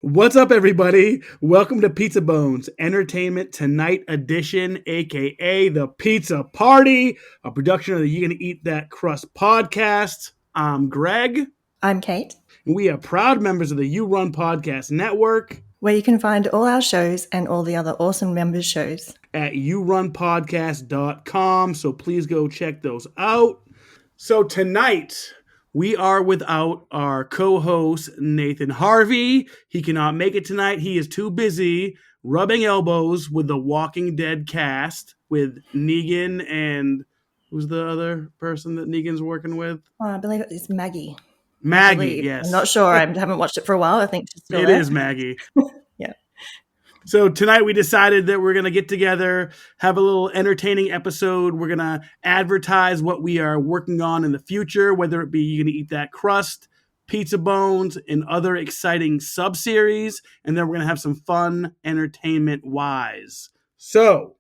What's up, everybody? Welcome to Pizza Bones Entertainment Tonight Edition, aka the Pizza Party, a production of the You Gonna Eat That Crust podcast. I'm Greg, I'm Kate, and we are proud members of the You Run Podcast Network where you can find all our shows and all the other awesome members' shows. at yourunpodcast.com. So please go check those out. So tonight, we are without our co-host, Nathan Harvey. He cannot make it tonight. He is too busy rubbing elbows with the Walking Dead cast with Negan and who's the other person that Negan's working with? I believe it's Maggie. Maggie, yes. I'm not sure. I haven't watched it for a while. I think she's still It there. is Maggie. Yeah. So tonight we decided that we're going to get together, have a little entertaining episode. We're going to advertise what we are working on in the future, whether it be You Gonna Eat That Crust, Pizza Bones, and other exciting sub-series. And then we're going to have some fun entertainment-wise. So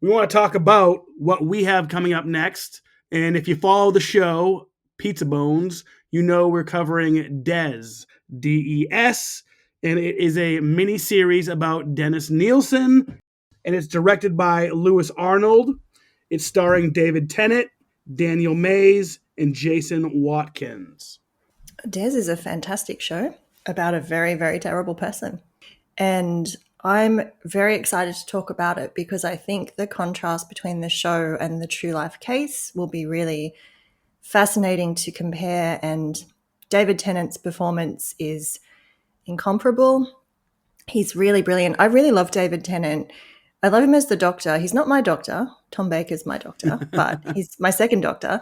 we want to talk about what we have coming up next. And if you follow the show, Pizza Bones, you know we're covering Des, D-E-S, and it is a mini-series about Dennis Nielsen, and it's directed by Lewis Arnold. It's starring David Tennant, Daniel Mays, and Jason Watkins. Des is a fantastic show about a very, very terrible person. And I'm very excited to talk about it because I think the contrast between the show and the true life case will be really fascinating to compare. And David Tennant's performance is incomparable. He's really brilliant. I really love David Tennant. I love him as the doctor. He's not my doctor. Tom Baker's my doctor, but he's my second doctor.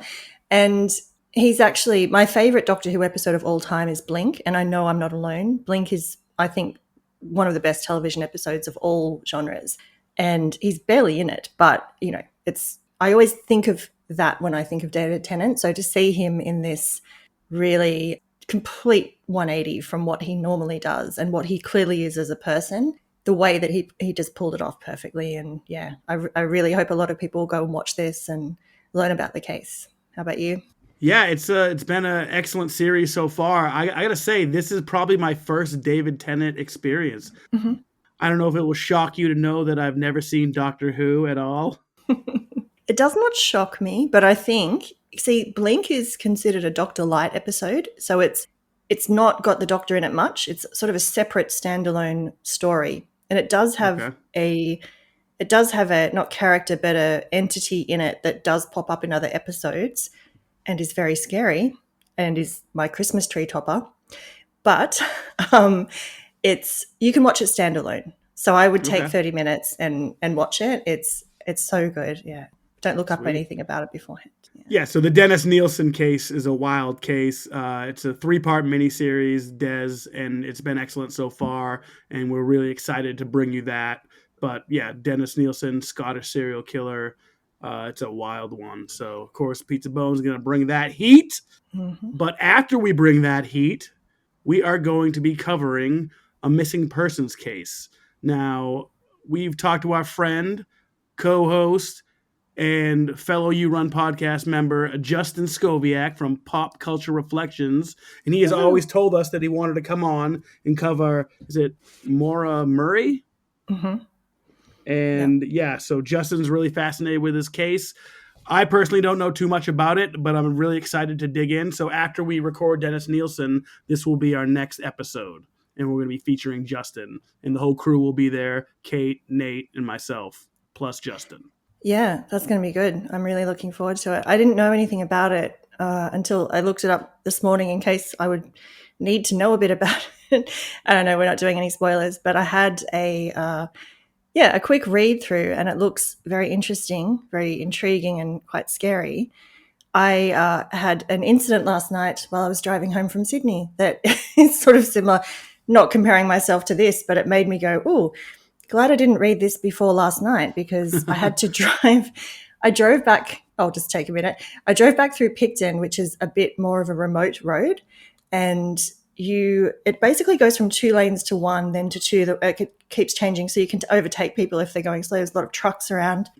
And he's actually my favorite Doctor Who episode of all time is Blink. And I know I'm not alone. Blink is, I think, one of the best television episodes of all genres. And he's barely in it, but I always think of that when I think of David Tennant. So to see him in this really complete 180 from what he normally does and what he clearly is as a person, the way that he just pulled it off perfectly. And yeah, I really hope a lot of people go and watch this and learn about the case. How about you? Yeah, it's been an excellent series so far. I gotta say, this is probably my first David Tennant experience. Mm-hmm. I don't know if it will shock you to know that I've never seen Doctor Who at all. It does not shock me, but I think, Blink is considered a Doctor Light episode, so it's not got the Doctor in it much. It's sort of a separate standalone story, and it does have a not character but a entity in it that does pop up in other episodes and is very scary and is my Christmas tree topper. But you can watch it standalone. So I would take 30 minutes and watch it. It's so good. Yeah. Don't look up anything about it beforehand. Yeah, so the Dennis Nielsen case is a wild case. It's a 3-part miniseries, Des, and it's been excellent so far, and we're really excited to bring you that. But yeah, Dennis Nielsen, Scottish serial killer, it's a wild one. So, of course, Pizza Bones is going to bring that heat. Mm-hmm. But after we bring that heat, we are going to be covering a missing persons case. Now, we've talked to our friend, co-host, and fellow You Run podcast member Justin Skoviak from Pop Culture Reflections, and he has always told us that he wanted to come on and cover, is it Maura Murray? Mm-hmm. And so Justin's really fascinated with this case. I personally don't know too much about it, but I'm really excited to dig in. So after we record Dennis Nielsen, this will be our next episode, and we're going to be featuring Justin, and the whole crew will be there, Kate, Nate, and myself, plus Justin. Yeah, that's going to be good. I'm really looking forward to it. I didn't know anything about it until I looked it up this morning in case I would need to know a bit about it. I don't know, we're not doing any spoilers, but I had a quick read through, and it looks very interesting, very intriguing, and quite scary. I had an incident last night while I was driving home from Sydney that is sort of similar, not comparing myself to this, but it made me go, ooh, glad I didn't read this before last night because I had to drive. I drove back. I'll just take a minute. I drove back through Picton, which is a bit more of a remote road. And it basically goes from 2 lanes to 1, then to 2. It keeps changing. So you can overtake people if they're going slow. There's a lot of trucks around.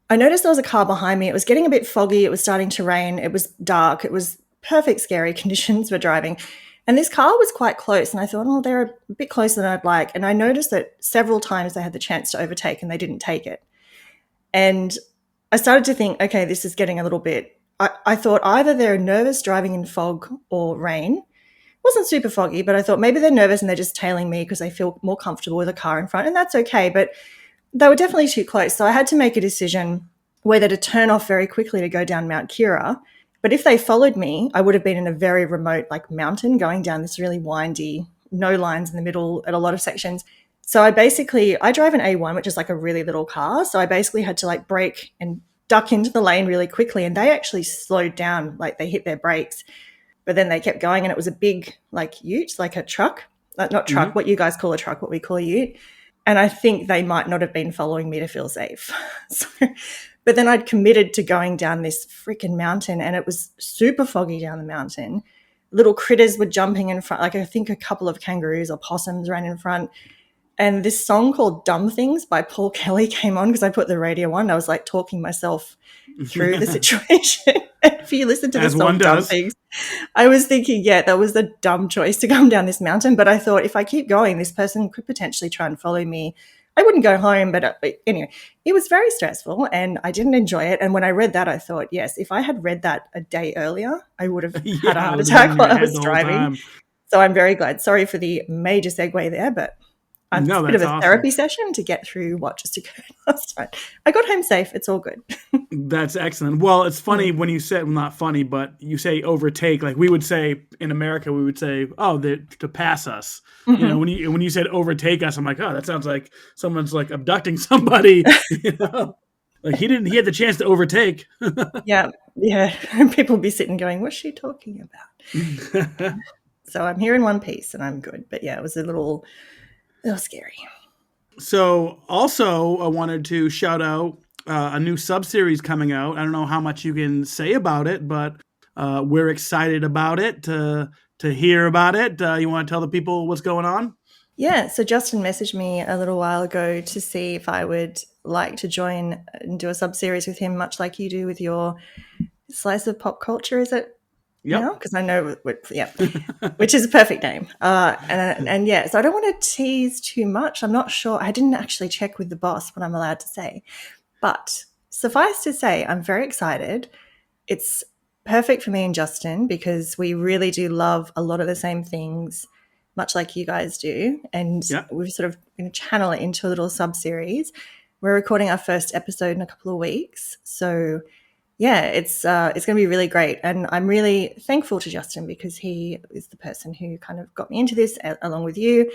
I noticed there was a car behind me. It was getting a bit foggy. It was starting to rain. It was dark. It was perfect scary conditions for driving. And this car was quite close, and I thought, oh, they're a bit closer than I'd like. And I noticed that several times they had the chance to overtake and they didn't take it. And I started to think, okay, this is getting a little bit. I thought either they're nervous driving in fog or rain. It wasn't super foggy, but I thought maybe they're nervous and they're just tailing me because they feel more comfortable with a car in front, and that's okay. But they were definitely too close. So I had to make a decision whether to turn off very quickly to go down Mount Kira. But if they followed me, I would have been in a very remote like mountain going down this really windy, no lines in the middle at a lot of sections. So I drive an A1, which is like a really little car. So I basically had to like brake and duck into the lane really quickly. And they actually slowed down, like they hit their brakes, but then they kept going. And it was a big like ute, like a truck, not truck, what you guys call a truck, what we call a ute. And I think they might not have been following me to feel safe. So, but then I'd committed to going down this freaking mountain, and it was super foggy down the mountain. Little critters were jumping in front. Like I think a couple of kangaroos or possums ran in front. And this song called Dumb Things by Paul Kelly came on because I put the radio on. I was like talking myself through the situation. If you listen to the song Dumb Things, I was thinking, yeah, that was the dumb choice to come down this mountain. But I thought if I keep going, this person could potentially try and follow me. I wouldn't go home. But anyway, it was very stressful and I didn't enjoy it. And when I read that, I thought, yes, if I had read that a day earlier, I would have had a heart attack while I was driving. So I'm very glad. Sorry for the major segue there, but it's a bit of a therapy session to get through what just occurred last night. I got home safe. It's all good. That's excellent. Well, it's funny when you said, well, not funny, but you say overtake. Like we would say in America, we would say, oh, to pass us. You know, when you said overtake us, I'm like, oh, that sounds like someone's like abducting somebody. You know? Like he had the chance to overtake. Yeah. People be sitting going, what's she talking about? So I'm here in one piece and I'm good. But yeah, it was a little scary. So also I wanted to shout out a new sub-series coming out. I don't know how much you can say about it, but we're excited about it to hear about it. You want to tell the people what's going on? Yeah, so Justin messaged me a little while ago to see if I would like to join and do a sub-series with him, much like you do with your Slice of Pop Culture, is it? Yep. Because I know, which is a perfect name. And yeah, so I don't want to tease too much. I'm not sure. I didn't actually check with the boss what I'm allowed to say. But suffice to say, I'm very excited. It's perfect for me and Justin because we really do love a lot of the same things, much like you guys do. And we're sort of going to channel it into a little sub-series. We're recording our first episode in a couple of weeks. So yeah, it's going to be really great. And I'm really thankful to Justin because he is the person who kind of got me into this along with you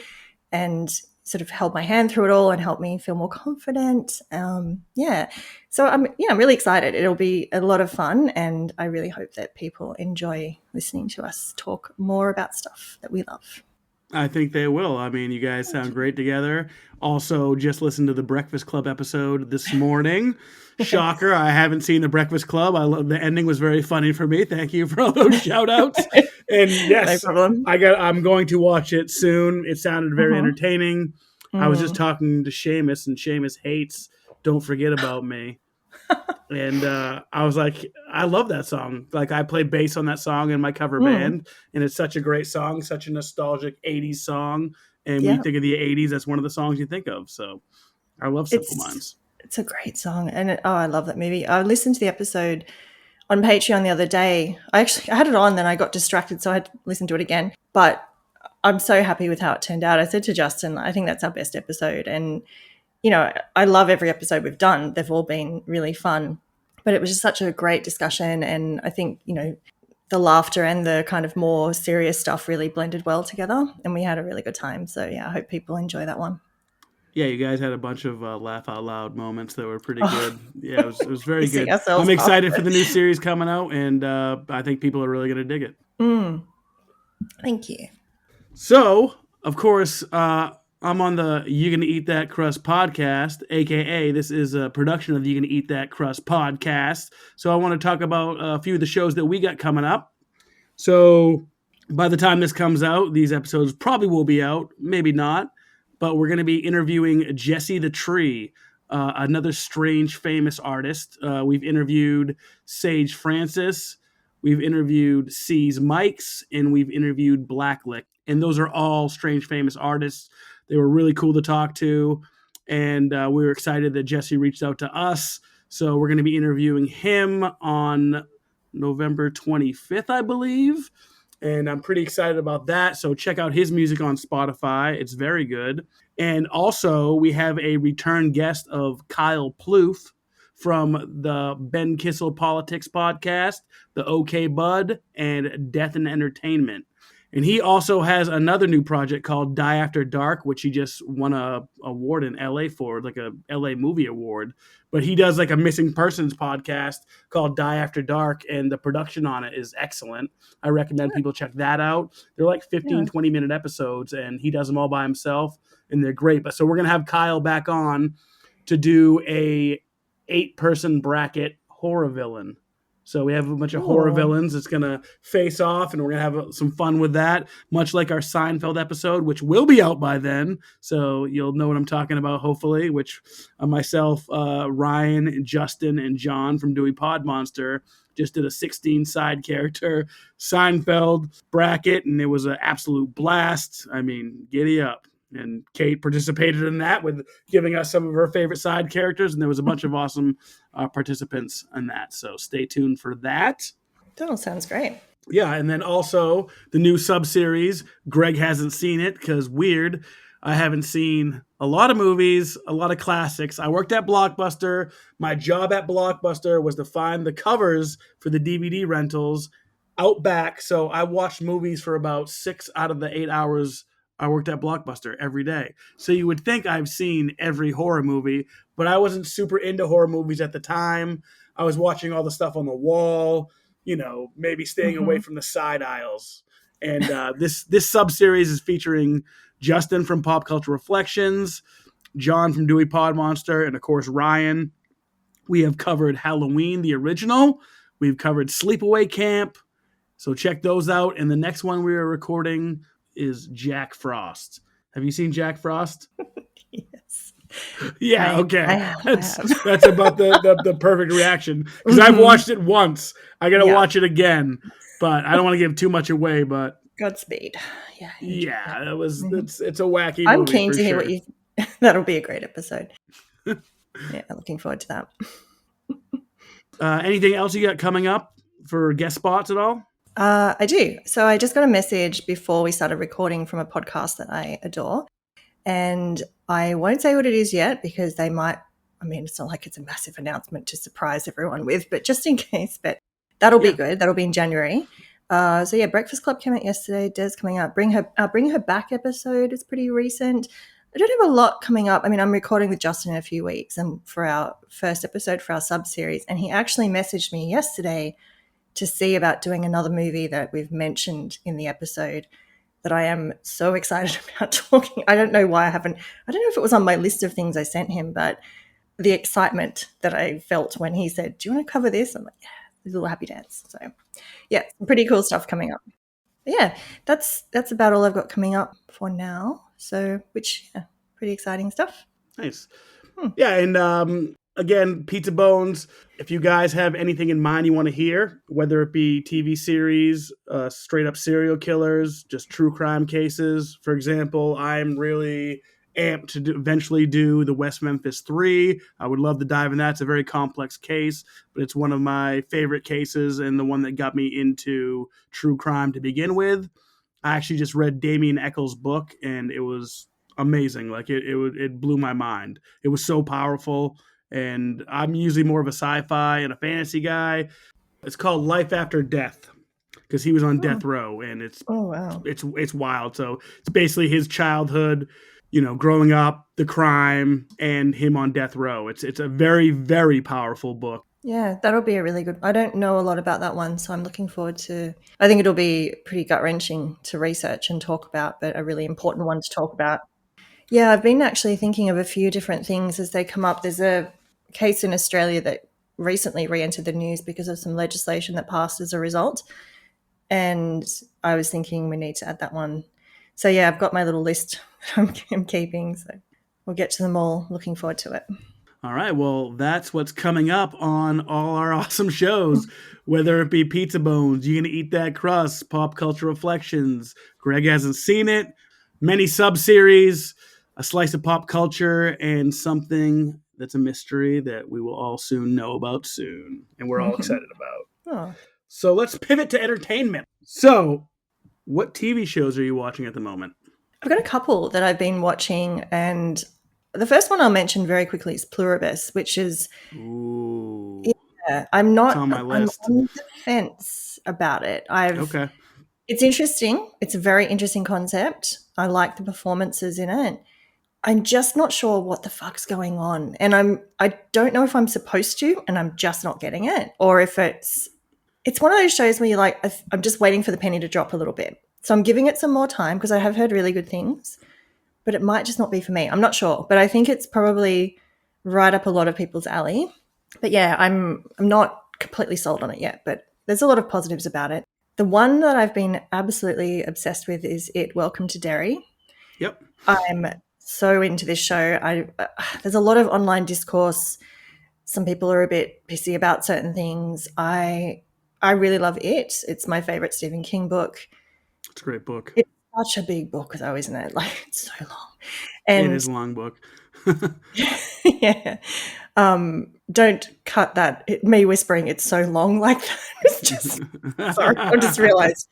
and sort of held my hand through it all and helped me feel more confident. So I'm really excited. It'll be a lot of fun and I really hope that people enjoy listening to us talk more about stuff that we love. I think they will. I mean, you guys sound great together. Also, just listened to the Breakfast Club episode this morning. Shocker, I haven't seen the Breakfast Club. The ending was very funny for me. Thank you for all those shout outs. And yes, no problem. I'm going to watch it soon. It sounded very entertaining. I was just talking to Seamus, and Seamus hates Don't Forget About Me. And I was like, I love that song. Like I play bass on that song in my cover band, and it's such a great song, such a nostalgic 80s song. And when you think of the 80s, that's one of the songs you think of. So I love Simple Minds. It's a great song. And I love that movie. I listened to the episode on Patreon the other day. I had it on, then I got distracted, so I had to listen to it again. But I'm so happy with how it turned out. I said to Justin, I think that's our best episode. And you know, I love every episode we've done. They've all been really fun. But it was just such a great discussion. And I think, you know, the laughter and the kind of more serious stuff really blended well together. And we had a really good time. So, yeah, I hope people enjoy that one. Yeah, you guys had a bunch of laugh out loud moments that were pretty good. Yeah, it was very good. I'm excited for the new series coming out. And I think people are really going to dig it. Thank you. So, of course, I'm on the You Gonna Eat That Crust podcast, a.k.a. this is a production of the You Gonna Eat That Crust podcast. So I want to talk about a few of the shows that we got coming up. So by the time this comes out, these episodes probably will be out, maybe not. But we're going to be interviewing Jesse the Tree, another strange, famous artist. We've interviewed Sage Francis. we've interviewed C's Mikes, and we've interviewed Blacklick. And those are all Strange Famous artists. They were really cool to talk to. And we were excited that Jesse reached out to us. So we're going to be interviewing him on November 25th, I believe. And I'm pretty excited about that. So check out his music on Spotify. It's very good. And also, we have a return guest of Kyle Plouffe from the Ben Kissel Politics podcast, the OK Bud, and Death and Entertainment. And he also has another new project called Die After Dark, which he just won a award in LA for, like a LA movie award. But he does like a missing persons podcast called Die After Dark, and the production on it is excellent. I recommend people check that out. They're like 15, Yeah. 20-minute episodes, and he does them all by himself, and they're great. But so we're gonna have Kyle back on to do a 8-person bracket horror villain. So we have a bunch of horror Cool. villains that's going to face off, and we're going to have some fun with that, much like our Seinfeld episode, which will be out by then. So you'll know what I'm talking about, hopefully, which myself, Ryan, Justin, and John from Dewey Pod Monster just did a 16 side character Seinfeld bracket, and it was an absolute blast. I mean, giddy up. And Kate participated in that with giving us some of her favorite side characters, and there was a bunch of awesome participants in that. So stay tuned for that. That all sounds great. Yeah, and then also the new sub series. Greg hasn't seen it because weird. I haven't seen a lot of movies, a lot of classics. I worked at Blockbuster. My job at Blockbuster was to find the covers for the DVD rentals out back. So I watched movies for about 6 out of the 8 hours I worked at Blockbuster every day. So you would think I've seen every horror movie, but I wasn't super into horror movies at the time. I was watching all the stuff on the wall, maybe staying away from the side aisles. And this sub series is featuring Justin from Pop Culture Reflections, John from Dewey Pod Monster, and of course Ryan. We have covered Halloween, the original. We've covered Sleepaway Camp. So check those out. And the next one we are recording is Jack Frost. Have you seen Jack Frost? Yes. Yeah, okay. I have. That's about the perfect reaction. Because I've watched it once. I gotta watch it again. But I don't want to give too much away, but Godspeed. Yeah. yeah, it's a wacky movie. I'm keen for to hear sure. what you that'll be a great episode. Yeah, looking forward to that. Anything else you got coming up for guest spots at all? I do. So I just got a message before we started recording from a podcast that I adore. And I won't say what it is yet because they might, it's not like it's a massive announcement to surprise everyone with, but just in case, but that'll be good. That'll be in January. So yeah, Breakfast Club came out yesterday. Des coming out. Bring Her Back episode is pretty recent. I don't have a lot coming up. I'm recording with Justin in a few weeks and for our first episode for our sub-series. And he actually messaged me yesterday to see about doing another movie that we've mentioned in the episode that I am so excited about talking. I don't know why I don't know if it was on my list of things I sent him, but the excitement that I felt when he said, "Do you want to cover this?" I'm like, yeah, a little happy dance. So yeah, some pretty cool stuff coming up. But yeah, that's about all I've got coming up for now. So pretty exciting stuff. Nice. Yeah, and again, Pizza Bones, if you guys have anything in mind you want to hear, whether it be TV series, straight up serial killers, just true crime cases. For example, I'm really amped to eventually do the West Memphis 3. I would love to dive in that. It's a very complex case, but it's one of my favorite cases and the one that got me into true crime to begin with. I actually just read Damien Eccles' book, and it was amazing. Like it blew my mind. It was so powerful. And I'm usually more of a sci-fi and a fantasy guy. It's called Life After Death because he was on death row, and Oh wow. it's wild. So it's basically his childhood, growing up, the crime, and him on death row. It's a very, very powerful book. Yeah, that'll be a really good. I don't know a lot about that one, so I'm looking forward to. I think it'll be pretty gut-wrenching to research and talk about, but a really important one to talk about. Yeah, I've been actually thinking of a few different things as they come up. There's a case in Australia that recently re-entered the news because of some legislation that passed as a result. And I was thinking we need to add that one. So yeah, I've got my little list that I'm keeping. So we'll get to them all. Looking forward to it. All right, well, that's what's coming up on all our awesome shows, whether it be Pizza Bones, You Gonna Eat That Crust, Pop Culture Reflections. Greg hasn't seen it, many sub-series, a slice of pop culture, and something that's a mystery that we will all soon know about soon, and we're all excited about. Oh. So let's pivot to entertainment. So, what TV shows are you watching at the moment? I've got a couple that I've been watching, and the first one I'll mention very quickly is Pluribus, which is Ooh, I'm it's on not my I'm list. on the fence about it. Okay. It's interesting. It's a very interesting concept. I like the performances in it. I'm just not sure what the fuck's going on. And I don't know if I'm supposed to and I'm just not getting it, or if it's one of those shows where you're like, I'm just waiting for the penny to drop a little bit. So I'm giving it some more time because I have heard really good things, but it might just not be for me. I'm not sure, but I think it's probably right up a lot of people's alley. But yeah, I'm not completely sold on it yet, but there's a lot of positives about it. The one that I've been absolutely obsessed with is Welcome to Derry. Yep. I'm so into this show. There's a lot of online discourse. Some people are a bit pissy about certain things. I really love it. It's my favorite Stephen King book. It's a great book. It's such a big book though, isn't it? Like, it's so long. It And is a long book. yeah. Don't cut that. Me whispering it's so long like that. It's just sorry. I just realized.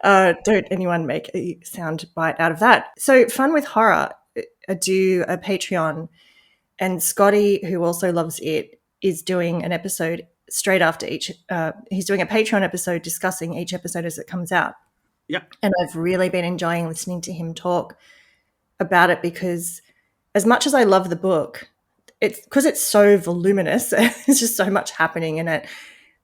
Don't anyone make a sound bite out of that. So Fun with Horror do a Patreon, and Scotty, who also loves it, is doing an episode straight after each. He's doing a Patreon episode discussing each episode as it comes out. Yep. And I've really been enjoying listening to him talk about it because as much as I love the book, it's because it's so voluminous. There's just so much happening in it.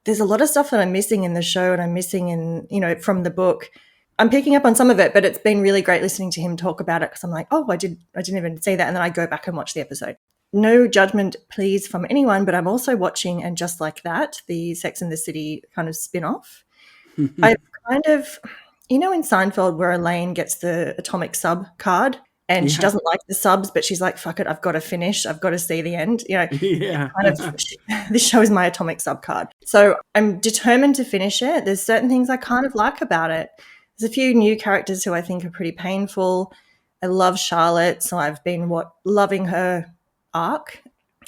There's a lot of stuff that I'm missing in the show and I'm missing from the book. I'm picking up on some of it, but it's been really great listening to him talk about it because I'm like, oh, I didn't even see that. And then I go back and watch the episode. No judgment, please, from anyone, but I'm also watching, and just like that, the Sex and the City kind of spin-off. I kind of, in Seinfeld where Elaine gets the atomic sub card and she doesn't like the subs, but she's like, fuck it, I've got to finish. I've got to see the end. Yeah. This show is my atomic sub card. So I'm determined to finish it. There's certain things I kind of like about it. There's a few new characters who I think are pretty painful. I love Charlotte, so I've been loving her arc,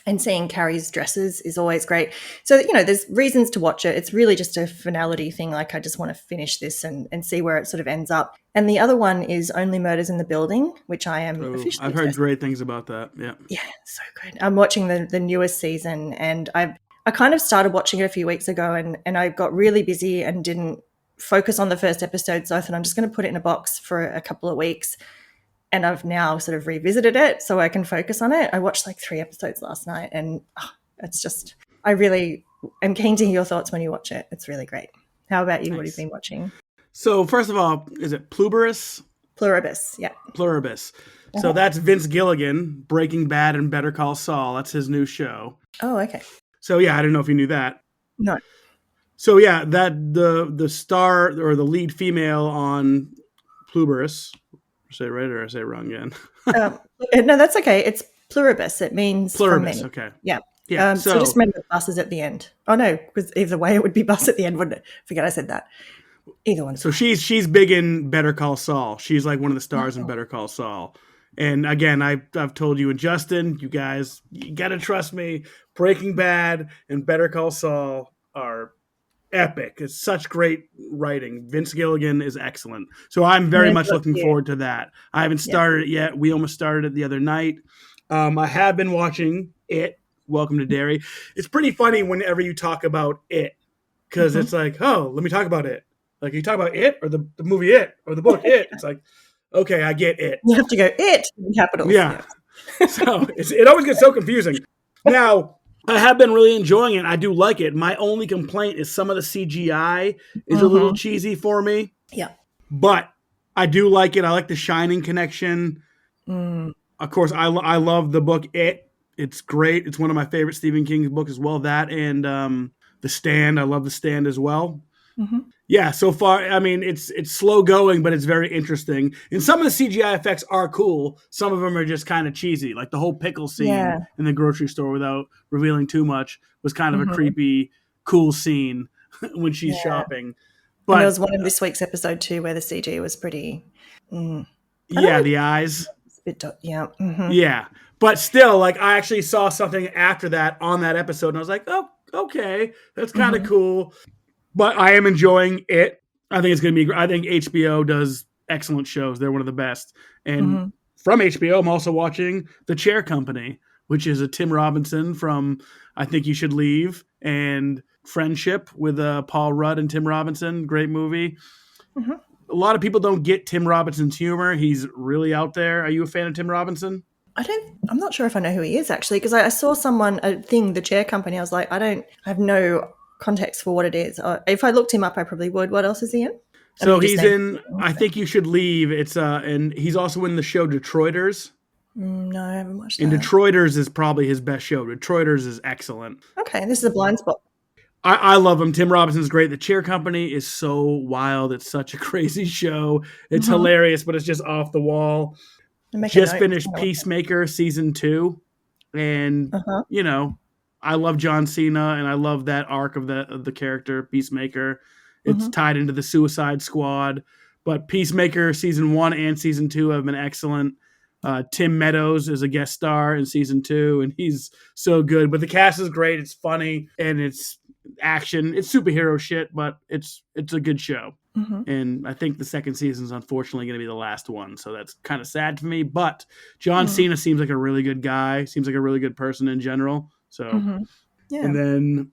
and seeing Carrie's dresses is always great. So, there's reasons to watch it. It's really just a finality thing. Like, I just want to finish this and see where it sort of ends up. And the other one is Only Murders in the Building, which I am officially I've heard great things about that. Yeah. Yeah, so good. I'm watching the newest season, and I kind of started watching it a few weeks ago, and I got really busy and didn't focus on the first episode. So I thought I'm just going to put it in a box for a couple of weeks. And I've now sort of revisited it so I can focus on it. I watched like 3 episodes last night, and it's just, I really am keen to hear your thoughts when you watch it. It's really great. How about you? Nice. What have you been watching? So first of all, is it Pluribus? Pluribus, yeah. Pluribus. So that's Vince Gilligan, Breaking Bad and Better Call Saul. That's his new show. Oh, okay. So yeah, I don't know if you knew that. No. So yeah, that the star or the lead female on Pluribus. Say it right or I say it wrong again? No, that's okay. It's Pluribus. It means Pluribus. for many. Okay. Yeah. Yeah. So just remember bus is at the end. Oh no, because either way it would be bus at the end, wouldn't it? Forget I said that. Either one. So she's big in Better Call Saul. She's like one of the stars in Better Call Saul. And again, I've told you and Justin, you guys, you gotta trust me. Breaking Bad and Better Call Saul are epic. It's such great writing. Vince Gilligan is excellent. So I'm very much looking forward to that. I haven't started it yet. We almost started it the other night. I have been watching it, Welcome to Derry. It's pretty funny whenever you talk about it, because it's like, oh, let me talk about it. Like, you talk about it or the movie It or the book It. It's like, okay, I get it. You have to go it in capitals. Yeah. So it always gets so confusing. Now, I have been really enjoying it. I do like it. My only complaint is some of the CGI is a little cheesy for me. Yeah. But I do like it. I like the Shining connection. Of course, I love the book It. It's great. It's one of my favorite Stephen King books as well. That and The Stand. I love The Stand as well. Mm-hmm. Yeah, so far, I mean, it's slow going, but it's very interesting. And some of the CGI effects are cool. Some of them are just kind of cheesy, like the whole pickle scene Yeah. in the grocery store. Without revealing too much, was kind of a Mm-hmm. creepy, cool scene when she's Yeah. shopping. And there But was one in this week's episode too where the CG was pretty. Mm, I don't yeah, know. the eyes. It's a bit. Yeah. Mm-hmm. Yeah, but still, like I actually saw something after that on that episode, and I was like, oh, okay, that's kind of Mm-hmm. cool. But I am enjoying it. I think it's going to be. I think HBO does excellent shows. They're one of the best. And Mm-hmm. from HBO, I'm also watching The Chair Company, which is a Tim Robinson from I Think You Should Leave and Friendship with Paul Rudd and Tim Robinson. Great movie. Mm-hmm. A lot of people don't get Tim Robinson's humor. He's really out there. Are you a fan of Tim Robinson? I'm not sure if I know who he is actually, because I saw a thing, the chair company. I was like, I have no context for what it is. If I looked him up, I probably would. What else is he in? I mean, So you just he's named in things, I but Think You Should Leave. It's and he's also in the show Detroiters. no, I haven't watched And that. Detroiters is probably his best show. Detroiters is excellent. Okay, this is a blind spot. I love him. Tim Robinson's great. The Cheer Company is so wild. It's such a crazy show. It's Mm-hmm. hilarious, but it's just off the wall. Make a Just note. finished Peacemaker season 2, and Uh-huh. you know, I love John Cena, and I love that arc of the character Peacemaker. It's Mm-hmm. tied into the Suicide Squad, but Peacemaker season 1 and season 2 have been excellent. Tim Meadows is a guest star in season 2, and he's so good. But the cast is great. It's funny and it's action. It's superhero shit, but it's a good show. Mm-hmm. And I think the second season is unfortunately going to be the last one, so that's kind of sad for me. But John Mm-hmm. Cena seems like a really good guy. Seems like a really good person in general. So, Mm-hmm. Yeah. and then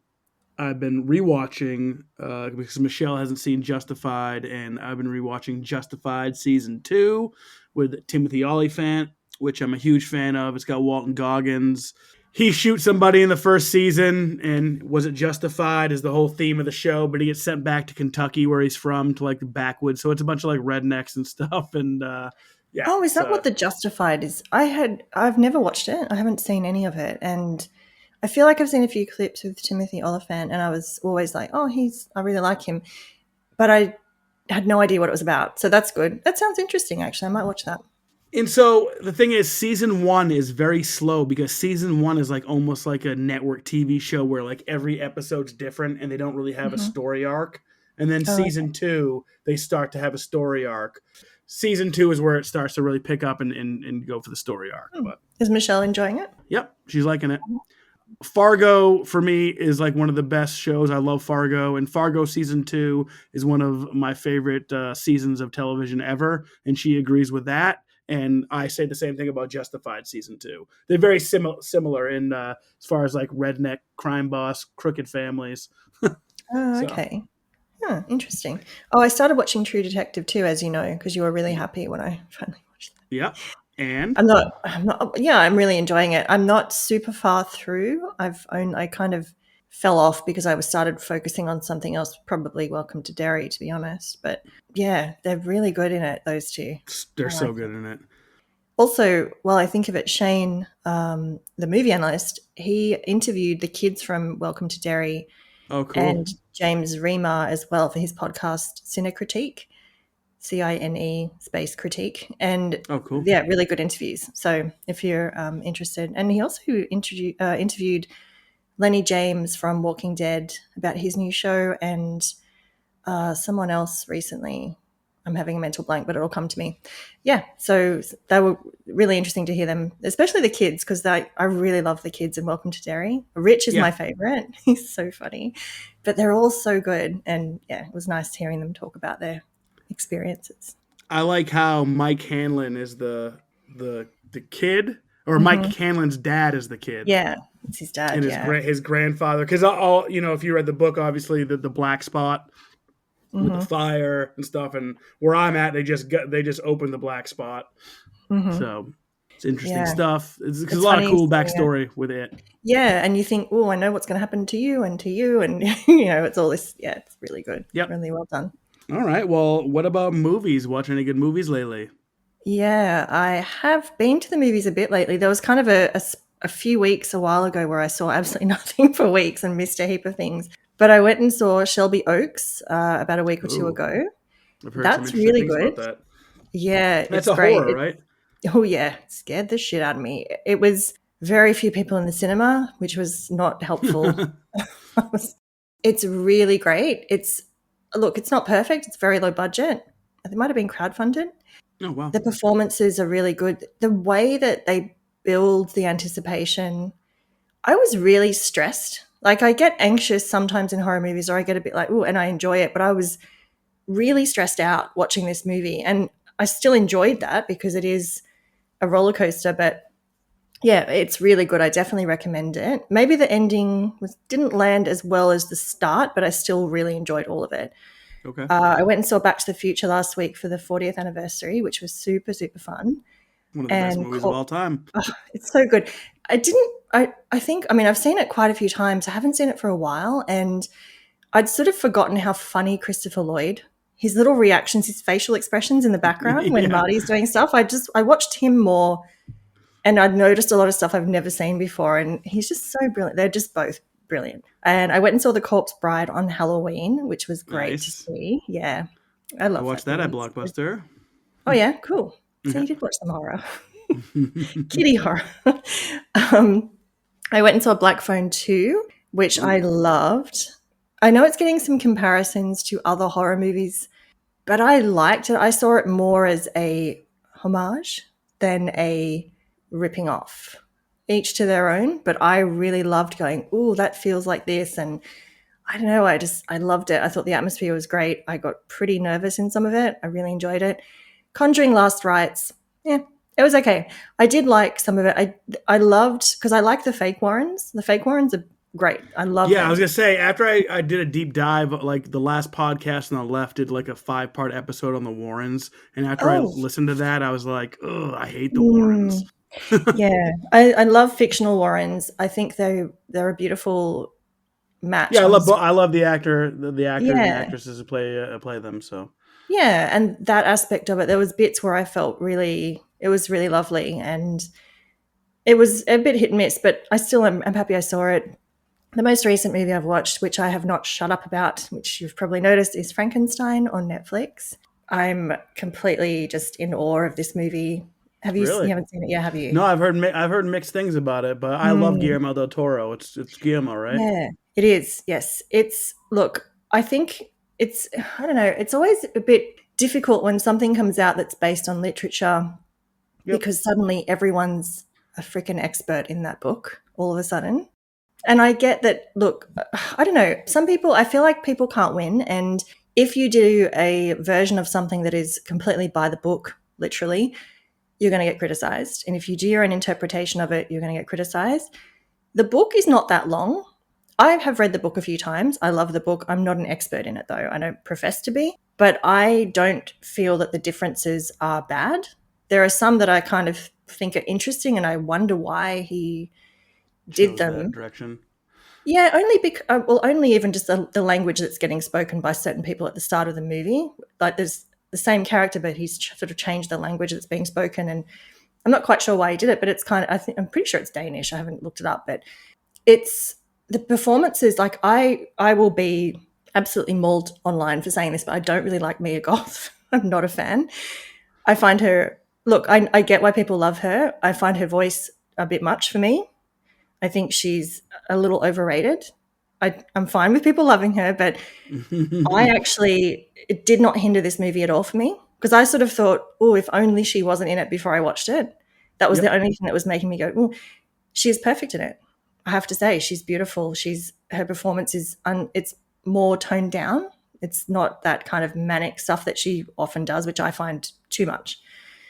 I've been rewatching because Michelle hasn't seen Justified, and I've been rewatching Justified season 2 with Timothy Olyphant, which I'm a huge fan of. It's got Walton Goggins. He shoots somebody in the first season, and was it Justified is the whole theme of the show, but he gets sent back to Kentucky where he's from to like the backwoods. So it's a bunch of like rednecks and stuff. And yeah, Oh, is it's that what the Justified is? I've never watched it. I haven't seen any of it, and I feel like I've seen a few clips with Timothy Olyphant, and I was always like, oh, I really like him, but I had no idea what it was about. So that's good. That sounds interesting. Actually, I might watch that. And so the thing is, season 1 is very slow because season 1 is like almost like a network TV show where like every episode's different and they don't really have a Mm-hmm. story arc. And then Oh, season 2, they start to have a story arc. Season 2 is where it starts to really pick up and go for the story arc. okay. But Is Michelle enjoying it? yep, she's liking it. Fargo for me is like one of the best shows. I love Fargo, and Fargo season 2 is one of my favorite seasons of television ever, and she agrees with that. And I say the same thing about Justified season 2. They're very similar in as far as like redneck crime boss, crooked families. Oh, So okay. Huh, interesting. Oh, I started watching True Detective too, as you know, because you were really happy when I finally watched that. yeah, and Yeah, I'm really enjoying it. I'm not super far through. I kind of fell off because I was started focusing on something else, probably Welcome to Derry, to be honest. But yeah, they're really good in it, those two. they're I so like good it. in it. Also, while I think of it, Shane, the movie analyst, he interviewed the kids from Welcome to Derry Oh, cool. and James Remar as well for his podcast Cine Critique, CINE space critique, and Oh, cool. yeah, really good interviews. So if you're interested, and he also interviewed Lenny James from Walking Dead about his new show, and someone else recently. I'm having a mental blank, but it'll come to me. Yeah, so they were really interesting to hear them, especially the kids, because I really love the kids in Welcome to Derry. Rich is Yeah, my favorite. He's so funny, but they're all so good. And yeah, it was nice hearing them talk about their experiences. I like how Mike Hanlon is the kid, or Mike Hmm. Hanlon's dad is the kid. Yeah, it's his dad. And Yeah. his grandfather, because all if you read the book, obviously the black spot with the Hmm. fire and stuff, and where I'm at, they just opened the black spot, Hmm. so it's interesting Yeah, stuff. It's a it's lot of funny cool seeing it. backstory with it. Yeah, and you think, oh, I know what's going to happen to you, and it's all this. Yeah, it's really good, Yep. really well done. All right. Well, what about movies? Watching any good movies lately? Yeah, I have been to the movies a bit lately. There was kind of a few weeks a while ago where I saw absolutely nothing for weeks and missed a heap of things. But I went and saw Shelby Oaks about a week or two Oh, ago. I've heard some That's interesting really things good. about that. Yeah, That's it's a great. horror, right? Oh yeah, it scared the shit out of me. It was very few people in the cinema, which was not helpful. It's really great. It's not perfect. It's very low budget. It might have been crowdfunded. Oh, wow. The performances are really good. The way that they build the anticipation, I was really stressed. Like I get anxious sometimes in horror movies, or I get a bit like, oh, and I enjoy it, but I was really stressed out watching this movie, and I still enjoyed that because it is a roller coaster. But yeah, it's really good. I definitely recommend it. Maybe the ending didn't land as well as the start, but I still really enjoyed all of it. Okay. I went and saw Back to the Future last week for the 40th anniversary, which was super, super fun. One of the best And movies of all time. it's so good. I think, I mean, I've seen it quite a few times. I haven't seen it for a while. And I'd sort of forgotten how funny Christopher Lloyd, his little reactions, his facial expressions in the background when Yeah. Marty's doing stuff. I watched him more, and I'd noticed a lot of stuff I've never seen before. And he's just so brilliant. They're just both brilliant. And I went and saw The Corpse Bride on Halloween, which was great to Nice. see. Yeah, I I love watched that that at movie. Blockbuster. Oh yeah, cool. So Yeah. you did watch some horror, kitty horror. um, I went and saw Black Phone 2, which I Ooh. loved. I know it's getting some comparisons to other horror movies, but I liked it. I saw it more as a homage than a ripping off. Each to their own, but I really loved going, "Ooh, that feels like this." And I don't know, I loved it. I thought the atmosphere was great. I got pretty nervous in some of it. I really enjoyed it. Conjuring Last Rites, yeah, it was okay. I did like some of it. I loved, because I like the fake Warrens. The fake Warrens are great. I love Yeah, I was them. gonna say after I did a deep dive, like the last podcast on the left did like a 5-part episode on the Warrens, and after I Oh, listened to that, I was like, oh, I hate the Warrens. mm, yeah. I love fictional Warrens. I think they're a beautiful match Yeah, on the I love the actors and yeah. actresses who play them. So Yeah, and that aspect of it, there was bits where I felt really, it was really lovely, and it was a bit hit and miss, but I still am happy I saw it. The most recent movie I've watched, which I have not shut up about, which you've probably noticed, is Frankenstein on Netflix. I'm completely just in awe of this movie. You really, haven't seen it yet, have you? no, I've heard mixed things about it, but I love Mm, Guillermo del Toro. It's Guillermo, right? yeah, it is. Yes, look, I think I don't know. It's always a bit difficult when something comes out that's based on literature, Yep. because suddenly everyone's a freaking expert in that book all of a sudden. And I get that, look, I don't know. Some people, I feel like people can't win. And if you do a version of something that is completely by the book, literally, you're going to get criticized. And if you do your own interpretation of it, you're going to get criticized. The book is not that long. I have read the book a few times. I love the book. I'm not an expert in it, though. I don't profess to be. But I don't feel that the differences are bad. There are some that I kind of think are interesting, and I wonder why he did Chose that them. direction. Yeah, only because, well, only even just the language that's getting spoken by certain people at the start of the movie. Like there's the same character, but he's sort of changed the language that's being spoken, and I'm not quite sure why he did it, but it's kind of, I'm pretty sure it's Danish. I haven't looked it up, but it's the performances. Like I will be absolutely mauled online for saying this, but I don't really like Mia Goth. I'm not a fan. I find her, look, I get why people love her. I find her voice a bit much for me. I think she's a little overrated. I'm fine with people loving her, but it did not hinder this movie at all for me, because I sort of thought, oh, if only she wasn't in it before I watched it. That was the Yep. only thing that was making me go, oh, she's perfect in it. I have to say, she's beautiful. Her performance it's more toned down. It's not that kind of manic stuff that she often does, which I find too much.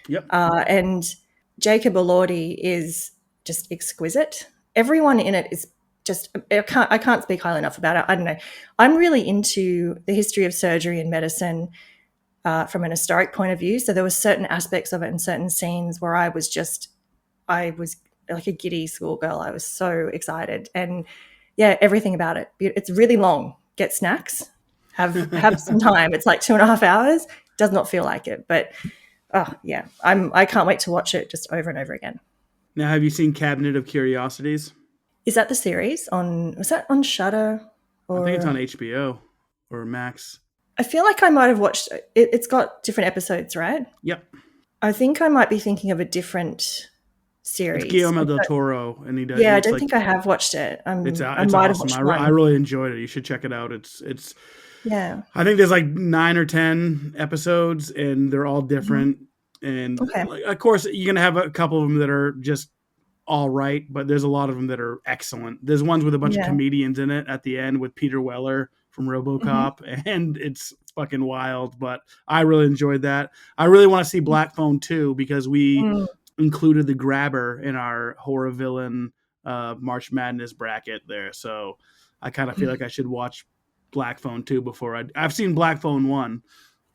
Yep. And Jacob Elordi is just exquisite. Everyone in it is just, I can't speak highly enough about it. I don't know. I'm really into the history of surgery and medicine from an historic point of view. So there were certain aspects of it and certain scenes where I was like a giddy schoolgirl. I was so excited. And yeah, everything about it. It's really long. Get snacks. Have some time. It's like 2.5 hours. Does not feel like it, but oh yeah, I can't wait to watch it just over and over again. Now, have you seen Cabinet of Curiosities? Is that the series on? Was that on Shudder? I think it's on Or HBO or Max. I feel like I might have watched it. It's got different episodes, right? Yep. I think I might be thinking of a different It's series. Guillermo del Toro, and he does. Yeah, I It's don't like think I have watched it. I it's might have awesome. watched I one. really enjoyed it. You should check it out. It's. Yeah. I think there's like 9 or 10 episodes, and they're all Mhm. different. And Okay. like, of course, you're gonna have a couple of them that are just all right, but there's a lot of them that are excellent. There's ones with a bunch of Yeah. comedians in it at the end with Peter Weller from Mhm. RoboCop, and it's fucking wild. But I really enjoyed that. I really want to see Black Phone 2 because we Mm. included the Grabber in our horror villain March Madness bracket there. So I kind of feel like I should watch Black Phone 2 before I've seen Black Phone 1,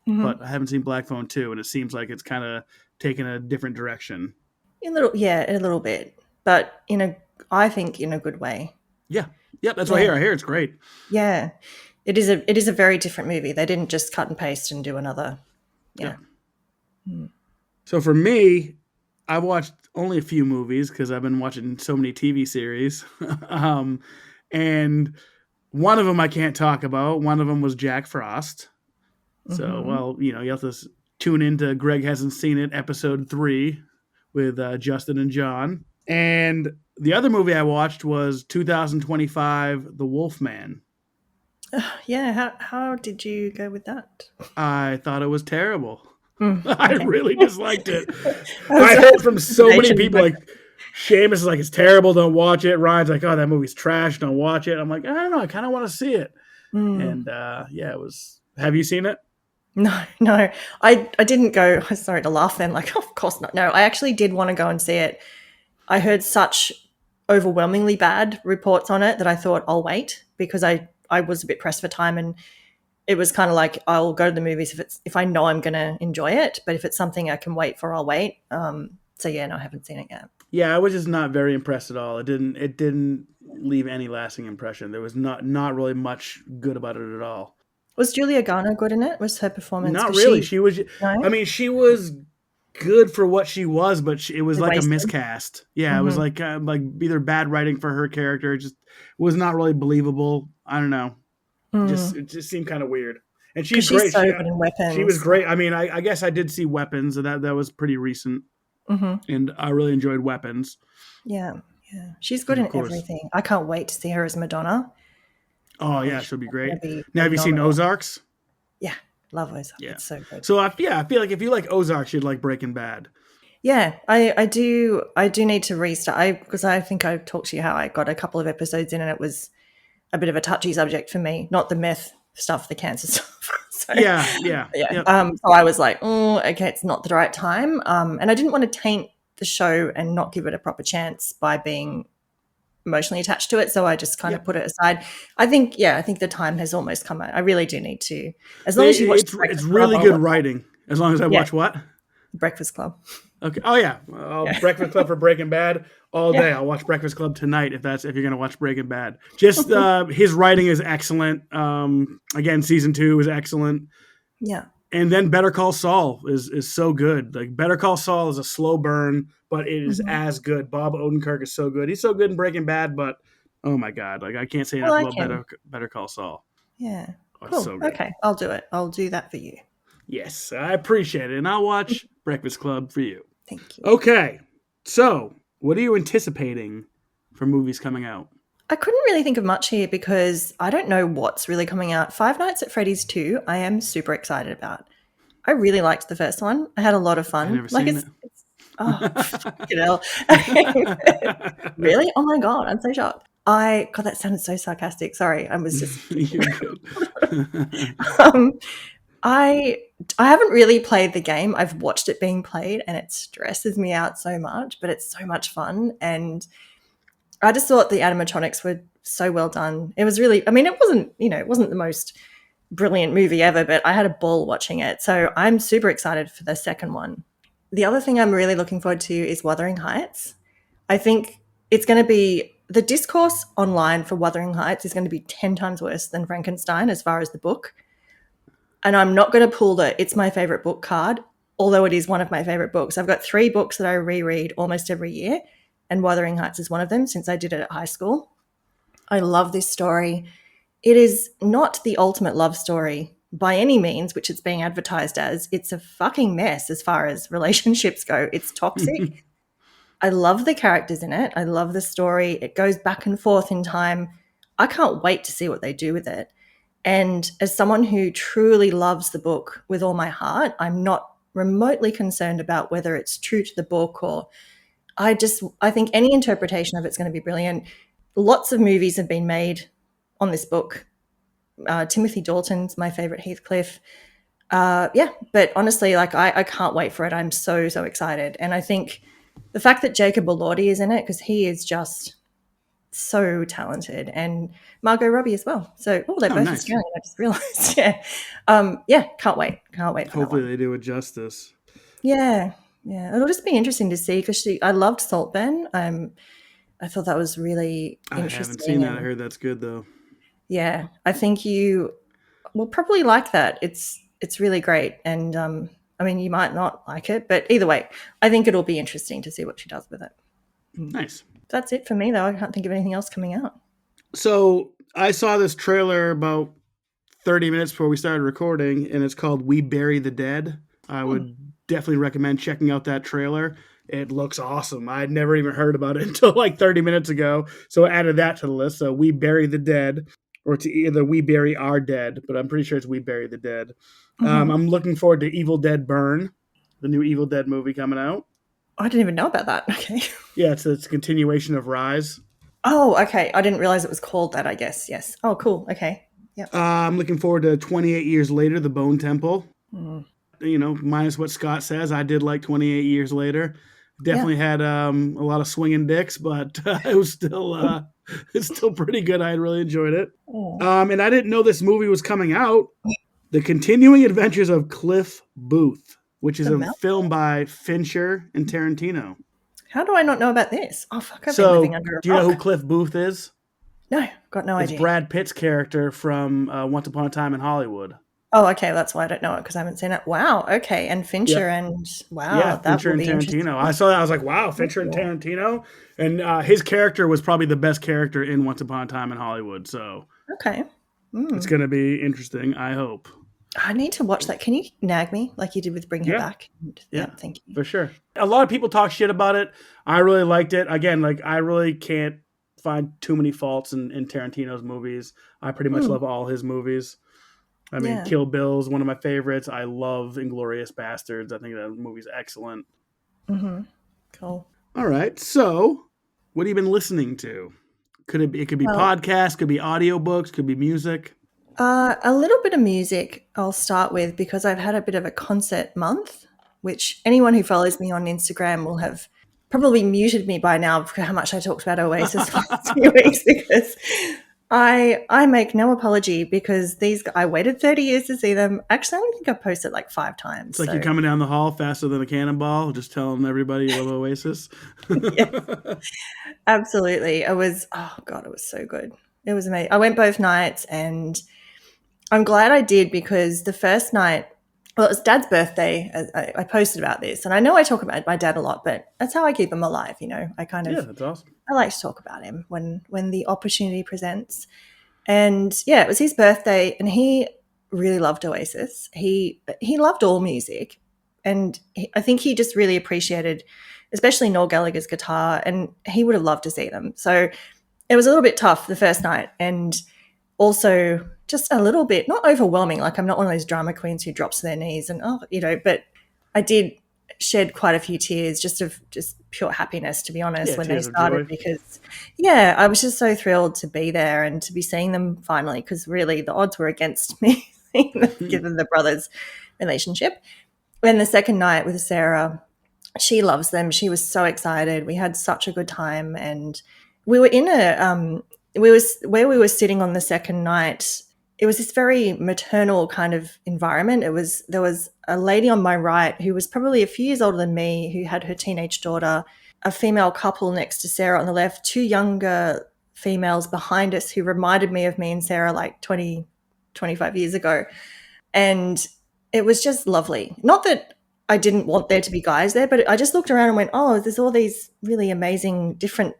Mhm. but I haven't seen Black Phone 2, and it seems like it's kind of taking a different direction. A little bit, but I think in a good way. Yeah. Yep, that's what I Yeah. hear. I hear it's great. Yeah. It is a very different movie. They didn't just cut and paste and do another. Yeah. Yeah. Mm. So for me, I've watched only a few movies because I've been watching so many TV series. And one of them I can't talk about. One of them was Jack Frost. So, Mhm. well, you have to tune into Greg Hasn't Seen It, episode 3 with Justin and John. And the other movie I watched was 2025, The Wolfman. Yeah, how did you go with that? I thought it was terrible. I Okay. really disliked it. That was I a heard from so many recommendation people like Seamus is like it's terrible, don't watch it. Ryan's like, oh, that movie's trash, don't watch it. I'm like, I don't know, I kind of want to see it. Mm. And yeah, it was. Have you seen it? No, no. I didn't go, sorry to laugh then, like, of course not. No, I actually did want to go and see it. I heard such overwhelmingly bad reports on it that I thought I'll wait because I was a bit pressed for time, and it was kind of like I'll go to the movies if I know I'm going to enjoy it, but if it's something I can wait for, I'll wait. So yeah, no, I haven't seen it yet. Yeah, I was just not very impressed at all. It didn't leave any lasting impression. There was not really much good about it at all. Was Julia Garner good in it? Was her performance? Not Because really. she, She was. no, I mean, she was good for what she was, but it was like a wasted. miscast. Yeah, it was Hmm. like either bad writing for her character. It just was not really believable. I don't know. Because It just seemed kind of weird. And she's she's great. so good in She was Weapons. great. I mean, I guess I did see Weapons, and that was pretty recent, Hmm. and I really enjoyed Weapons. Yeah, yeah, she's good And of in course, everything. I can't wait to see her as Madonna. oh Oh, yeah, she's she'll be going great. to be Now, have you seen phenomenal. Ozarks? Yeah, love Ozark. Yeah. It's so good. So I feel like if you like Ozarks, you'd like Breaking Bad. Yeah, I do need to restart. Because I think I talked to you how I got a couple of episodes in and it was a bit of a touchy subject for me. Not the meth stuff, the cancer stuff. So Yeah, yeah, yeah. yep. So I was like, oh, okay, it's not the right time. And I didn't want to taint the show and not give it a proper chance by being emotionally attached to it. So I just kind of Yep. put it aside. I think the time has almost come. I really do need to. As long as you watch the It's Breakfast Club, really I'll good watch writing. As long as I yeah, watch what? the Breakfast Club. Okay. Oh yeah. Yeah. Breakfast Club for Breaking Bad all day. Yeah. I'll watch Breakfast Club tonight if you're gonna watch Breaking Bad. Just his writing is excellent. Again, season 2 is excellent. Yeah. And then Better Call Saul is so good. Like Better Call Saul is a slow burn, but it is Mhm. as good. Bob Odenkirk is so good. He's so good in Breaking Bad, but oh my god, like I can't say Well, enough I about can. Better Call Saul. Yeah. Oh, it's Cool. so good. Okay. I'll do it. I'll do that for you. Yes, I appreciate it, and I'll watch Breakfast Club for you. Thank you. Okay, so what are you anticipating for movies coming out? I couldn't really think of much here because I don't know what's really coming out. Five Nights at Freddy's 2, I am super excited about. I really liked the first one. I had a lot of I've fun. never Like seen it. it's oh, fucking hell. Really? Oh my God, I'm so shocked. God, that sounded so sarcastic. Sorry, I was just You're good. um, I I haven't really played the game. I've watched it being played and it stresses me out so much, but it's so much fun. And I just thought the animatronics were so well done. It was really, I mean, it wasn't the most brilliant movie ever, but I had a ball watching it. So I'm super excited for the second one. The other thing I'm really looking forward to is Wuthering Heights. I think it's going to be the discourse online for Wuthering Heights is going to be 10 times worse than Frankenstein as far as the book. And I'm not going to pull the it's my favorite book card, although it is one of my favorite books. I've got 3 books that I reread almost every year, and Wuthering Heights is one of them since I did it at high school. I love this story. it is not the ultimate love story by any means, which it's being advertised as. It's a fucking mess as far as relationships go. It's toxic. I love the characters in it. I love the story. It goes back and forth in time. I can't wait to see what they do with it. And as someone who truly loves the book with all my heart, I'm not remotely concerned about whether it's true to the book or I think any interpretation of it's going to be brilliant. Lots of movies have been made on this book. Timothy Dalton's my favorite Heathcliff. Yeah, but honestly, like I can't wait for it. I'm so excited, and I think the fact that Jacob Elordi is in it because he is just so talented, and Margot Robbie as well. So, they're both nice. Australian. I just realised. Yeah, can't wait for Hopefully that one. they do it justice. Yeah, it'll just be interesting to see because I loved Saltburn. I thought that was really interesting. I haven't seen that. I heard that's good though. Yeah, I think you will probably like that. It's really great, and I mean, you might not like it, but either way, I think it'll be interesting to see what she does with it. Nice. That's it for me, though. I can't think of anything else coming out. So I saw this trailer about 30 minutes before we started recording, and it's called We Bury the Dead. I would definitely recommend checking out that trailer. It looks awesome. I'd never even heard about it until like 30 minutes ago, so I added that to the list. So We Bury the Dead, or to either We Bury Our Dead, but I'm pretty sure it's We Bury the Dead. I'm looking forward to Evil Dead Burn, the new Evil Dead movie coming out. I didn't even know about that. Okay. Yeah, it's a continuation of Rise. Oh, okay. I didn't realize it was called that, I guess. Yes. Oh, cool. Okay. Yep. I'm looking forward to 28 Years Later, The Bone Temple. You know, minus what Scott says, I did like 28 Years Later. Definitely had a lot of swinging dicks, but it was still it's still pretty good. I really enjoyed it. And I didn't know this movie was coming out. The Continuing Adventures of Cliff Booth, which is a film by Fincher and Tarantino. How do I not know about this? Oh, fuck, I've been living under a rock. Do you know who Cliff Booth is? No, got no idea. It's Brad Pitt's character from Once Upon a Time in Hollywood. Oh, okay, that's why I don't know it because I haven't seen it. Wow, okay, and Fincher and wow, yeah, that Fincher will and be Tarantino. I saw that, I was like, wow, Fincher and Tarantino, and his character was probably the best character in Once Upon a Time in Hollywood. So okay, it's going to be interesting. I hope. I need to watch that. Can you nag me like you did with Bring Her Back? Yeah, thank you for sure. A lot of people talk shit about it. I really liked it. Again, like I really can't find too many faults in Tarantino's movies. I pretty much love all his movies. I mean, Kill Bill is one of my favorites. I love Inglourious Bastards. I think that movie's excellent. Cool. All right. So, what have you been listening to? It could be podcasts, could be audiobooks, could be music. A little bit of music I'll start with because I've had a bit of a concert month, which anyone who follows me on Instagram will have probably muted me by now for how much I talked about Oasis for the last few weeks because I make no apology because I waited 30 years to see them. Actually, I don't think I've posted like 5 times. It's like you're coming down the hall faster than a cannonball, just telling everybody you love Oasis. Absolutely. It was so good. It was amazing. I went both nights and I'm glad I did because the first night, well, it was Dad's birthday. I posted about this, and I know I talk about my dad a lot, but that's how I keep him alive. You know, I kind of that's awesome. I like to talk about him when the opportunity presents. And yeah, it was his birthday, and he really loved Oasis. He loved all music, and I think he just really appreciated, especially Noel Gallagher's guitar, and he would have loved to see them. So it was a little bit tough the first night, and also just a little bit, not overwhelming. Like I'm not one of those drama queens who drops to their knees and, but I did shed quite a few tears just pure happiness, to be honest, when they started because, I was just so thrilled to be there and to be seeing them finally because really the odds were against me given the brothers' relationship. And the second night with Sarah, she loves them. She was so excited. We had such a good time and we were in where we were sitting on the second night, it was this very maternal kind of environment. There was a lady on my right who was probably a few years older than me who had her teenage daughter, a female couple next to Sarah on the left, 2 younger females behind us who reminded me of me and Sarah like 20, 25 years ago. And it was just lovely. Not that I didn't want there to be guys there, but I just looked around and went, oh, there's all these really amazing different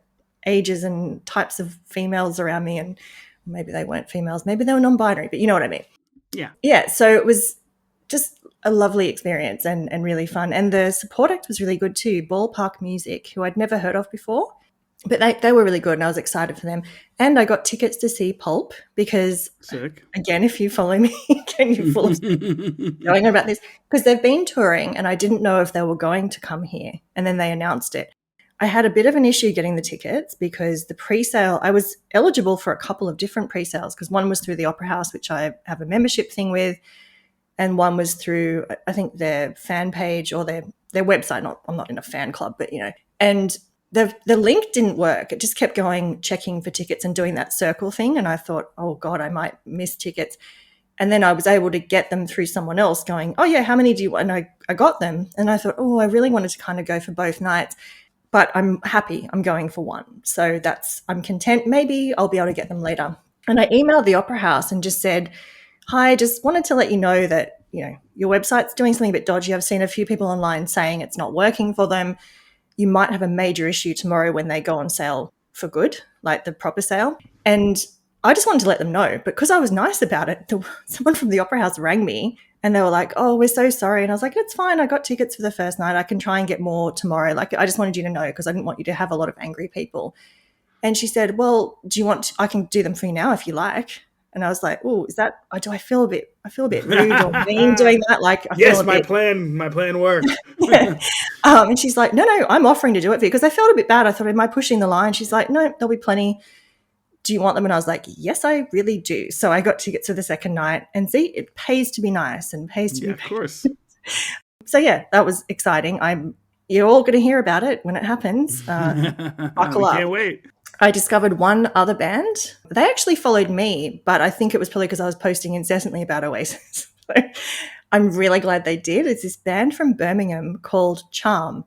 ages and types of females around me, and maybe they weren't females, maybe they were non-binary, but you know what I mean. Yeah. Yeah, so it was just a lovely experience and really fun. And the support act was really good too, Ballpark Music, who I'd never heard of before. But they were really good, and I was excited for them. And I got tickets to see Pulp because, Sick. again, if you follow me, again, you're full of going on about this, because they've been touring and I didn't know if they were going to come here. And then they announced it. I had a bit of an issue getting the tickets because the pre-sale, I was eligible for a couple of different pre-sales because one was through the Opera House, which I have a membership thing with, and one was through, I think, their fan page or their website. I'm not in a fan club, but, and the link didn't work. It just kept going, checking for tickets and doing that circle thing. And I thought, oh God, I might miss tickets. And then I was able to get them through someone else going, oh yeah, how many do you want? And I got them. And I thought, oh, I really wanted to kind of go for both nights, but I'm happy I'm going for one. So I'm content. Maybe I'll be able to get them later. And I emailed the Opera House and just said, hi, just wanted to let you know that, your website's doing something a bit dodgy. I've seen a few people online saying it's not working for them. You might have a major issue tomorrow when they go on sale for good, like the proper sale. And I just wanted to let them know. But because I was nice about it, someone from the Opera House rang me and they were like, oh, we're so sorry. And I was like, it's fine. I got tickets for the first night. I can try and get more tomorrow. Like, I just wanted you to know because I didn't want you to have a lot of angry people. And she said, well, I can do them for you now if you like. And I was like, oh, do I feel a bit rude or mean doing that? Like, yes, my plan worked. Yeah. And she's like, no, I'm offering to do it for you because I felt a bit bad. I thought, am I pushing the line? She's like, no, there'll be plenty. Do you want them? And I was like, yes, I really do. So I got tickets for the second night, and see, it pays to be nice and pays to be. Of course. So yeah, that was exciting. You're all going to hear about it when it happens. Buckle up. Can't wait. I discovered one other band. They actually followed me, but I think it was probably because I was posting incessantly about Oasis. So I'm really glad they did. It's this band from Birmingham called Charm.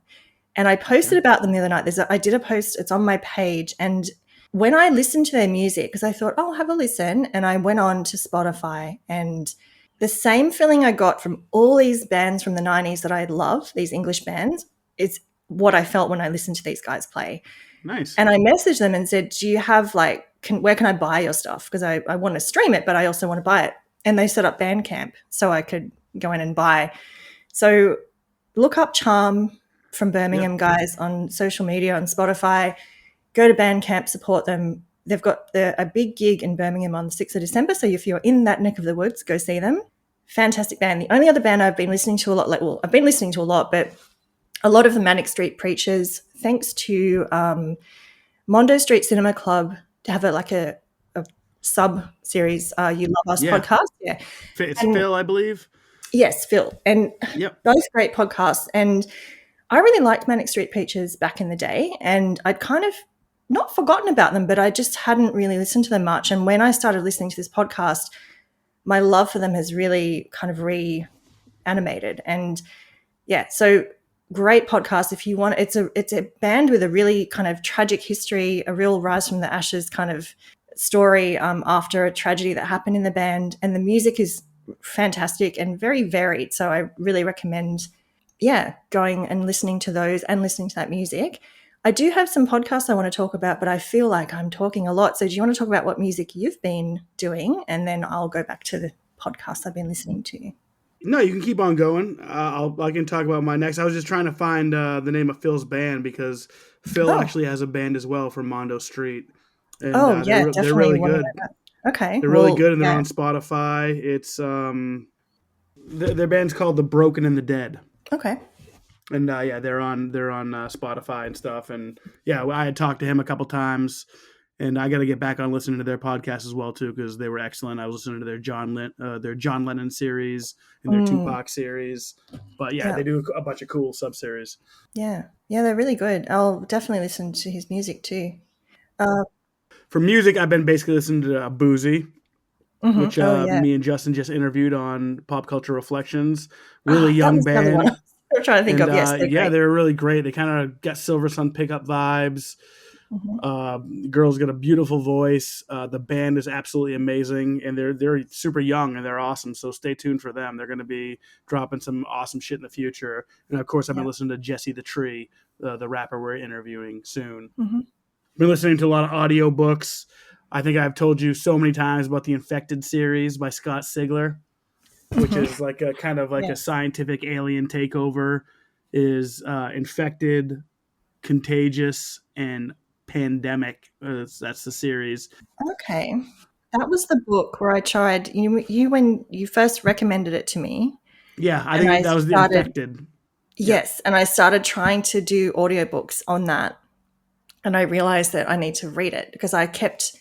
And I posted about them the other night. I did a post. It's on my page. And when I listened to their music, because I thought, oh, I'll have a listen. And I went on to Spotify, and the same feeling I got from all these bands from the 90s that I love, these English bands, is what I felt when I listened to these guys play. Nice. And I messaged them and said, do you have where can I buy your stuff? Because I want to stream it, but I also want to buy it. And they set up Bandcamp so I could go in and buy. So look up Charm from Birmingham, guys, on social media, on Spotify. Go to Bandcamp, support them. They've got a big gig in Birmingham on the 6th of December. So if you're in that neck of the woods, go see them. Fantastic band. The only other band I've been listening to a lot, I've been listening to a lot, but a lot of the Manic Street Preachers, thanks to Mondo Street Cinema Club, to have a sub-series, You Love Us podcast. Yeah. It's Phil, I believe. Yes, Phil. And both great podcasts. And I really liked Manic Street Preachers back in the day, and I'd kind of not forgotten about them, but I just hadn't really listened to them much. And when I started listening to this podcast, my love for them has really kind of reanimated. And yeah, so great podcast if you want. It's a band with a really kind of tragic history, a real rise from the ashes kind of story after a tragedy that happened in the band. And the music is fantastic and very varied. So I really recommend, going and listening to those and listening to that music. I do have some podcasts I want to talk about, but I feel like I'm talking a lot. So do you want to talk about what music you've been doing? And then I'll go back to the podcasts I've been listening to. No, you can keep on going. I can talk about my next. I was just trying to find the name of Phil's band because Phil actually has a band as well from Mondo Street. And, definitely. They're really good. Okay. They're really good, and they're on Spotify. It's their band's called The Broken and the Dead. Okay. And they're on Spotify and stuff. And I had talked to him a couple times, and I got to get back on listening to their podcast as well too, because they were excellent. I was listening to their John Lennon series and their Tupac series. But they do a bunch of cool sub series. Yeah, they're really good. I'll definitely listen to his music too. For music, I've been basically listening to Boozy, which me and Justin just interviewed on Pop Culture Reflections. Really young band. I'm trying to think of. Yes, they're really great. They kind of got Silver Sun pickup vibes. Girl's got a beautiful voice. The band is absolutely amazing, and they're super young and they're awesome. So stay tuned for them. They're going to be dropping some awesome shit in the future. And of course, I've been listening to Jesse the Tree, the rapper we're interviewing soon. Been listening to a lot of audiobooks. I think I've told you so many times about the Infected series by Scott Sigler, which Mhm. is like a kind of like a Yes. scientific alien takeover. Is infected, contagious, and pandemic. That's the series. Okay. That was the book where I tried you when you first recommended it to me, Yeah, I and think I that was the started infected. Yeah, yes, and I started trying to do audiobooks on that, and I realized that I need to read it because I kept